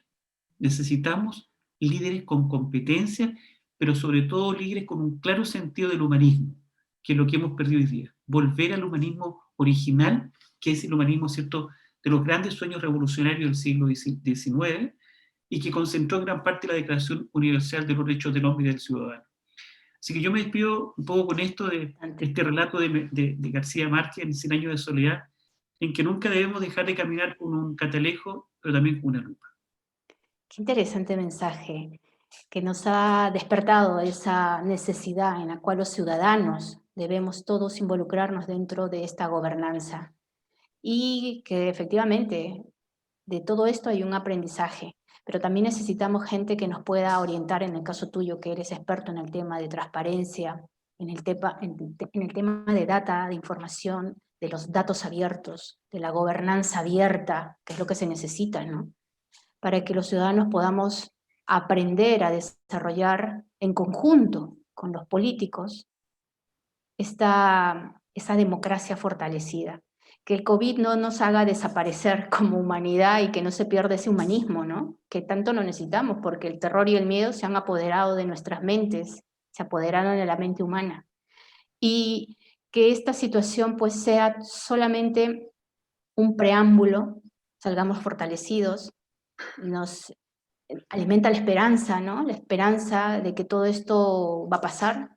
Necesitamos líderes con competencia, pero sobre todo líderes con un claro sentido del humanismo, que es lo que hemos perdido hoy día. Volver al humanismo original, que es el humanismo, ¿cierto?, de los grandes sueños revolucionarios del siglo XIX, y que concentró en gran parte la Declaración Universal de los Derechos del Hombre y del Ciudadano. Así que yo me despido un poco con esto de este relato de García Márquez en 100 años de soledad, en que nunca debemos dejar de caminar con un catalejo, pero también con una lupa. Qué interesante mensaje que nos ha despertado esa necesidad en la cual los ciudadanos debemos todos involucrarnos dentro de esta gobernanza. Y que efectivamente de todo esto hay un aprendizaje, pero también necesitamos gente que nos pueda orientar, en el caso tuyo, que eres experto en el tema de transparencia, en el tema de data, de información, de los datos abiertos, de la gobernanza abierta, que es lo que se necesita, ¿no? Para que los ciudadanos podamos aprender a desarrollar en conjunto con los políticos esa democracia fortalecida. Que el COVID no nos haga desaparecer como humanidad y que no se pierda ese humanismo, ¿no? Que tanto lo necesitamos, porque el terror y el miedo se han apoderado de nuestras mentes, se apoderaron de la mente humana. Y que esta situación pues sea solamente un preámbulo, salgamos fortalecidos, nos alimenta la esperanza, ¿no? La esperanza de que todo esto va a pasar,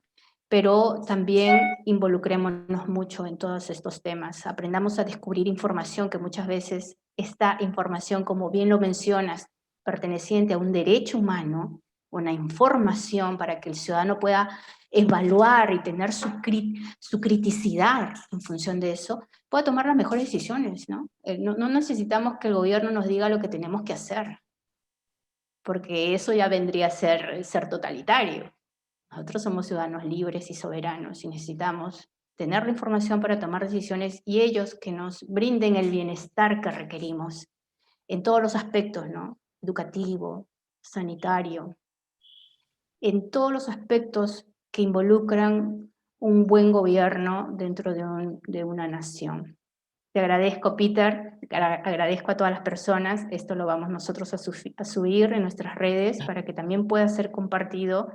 pero también involucrémonos mucho en todos estos temas. Aprendamos a descubrir información que muchas veces esta información, como bien lo mencionas, perteneciente a un derecho humano, una información para que el ciudadano pueda evaluar y tener su criticidad en función de eso, pueda tomar las mejores decisiones, ¿no? No necesitamos que el gobierno nos diga lo que tenemos que hacer, porque eso ya vendría a ser totalitario. Nosotros somos ciudadanos libres y soberanos y necesitamos tener la información para tomar decisiones y ellos que nos brinden el bienestar que requerimos en todos los aspectos, ¿no? Educativo, sanitario, en todos los aspectos que involucran un buen gobierno dentro de una nación. Te agradezco, Peter, agradezco a todas las personas, esto lo vamos nosotros a subir en nuestras redes para que también pueda ser compartido.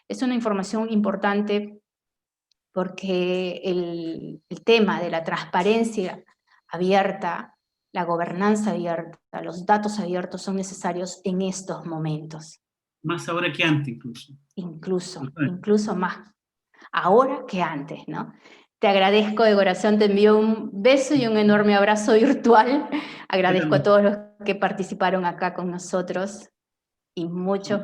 Es una información importante porque el tema de la transparencia abierta, la gobernanza abierta, los datos abiertos son necesarios en estos momentos. Más ahora que antes, incluso. Incluso más ahora que antes, ¿no? Te agradezco de corazón, te envío un beso y un enorme abrazo virtual. Agradezco a todos los que participaron acá con nosotros y muchos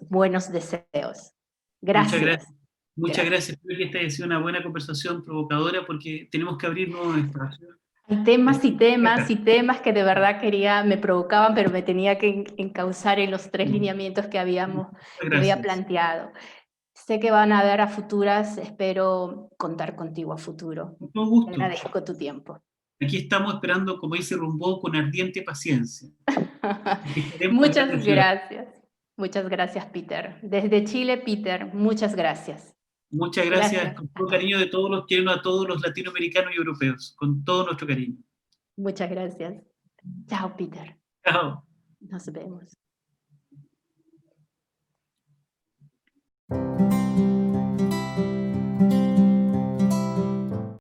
buenos deseos. Gracias. Muchas gracias. Espero que esta haya sido una buena conversación provocadora porque tenemos que abrir nuevos espacios. Hay temas y temas que de verdad me provocaban, pero me tenía que encauzar en los 3 lineamientos que había planteado. Sé que van a haber a futuras, espero contar contigo a futuro. Con todo gusto. Te agradezco tu tiempo. Aquí estamos esperando, como dice Rimbaud, con ardiente paciencia. Muchas gracias. Muchas gracias, Peter. Desde Chile, Peter, muchas gracias. Muchas gracias. Con todo cariño de todos los chilenos a todos los latinoamericanos y europeos. Con todo nuestro cariño. Muchas gracias. Chao, Peter. Chao. Nos vemos.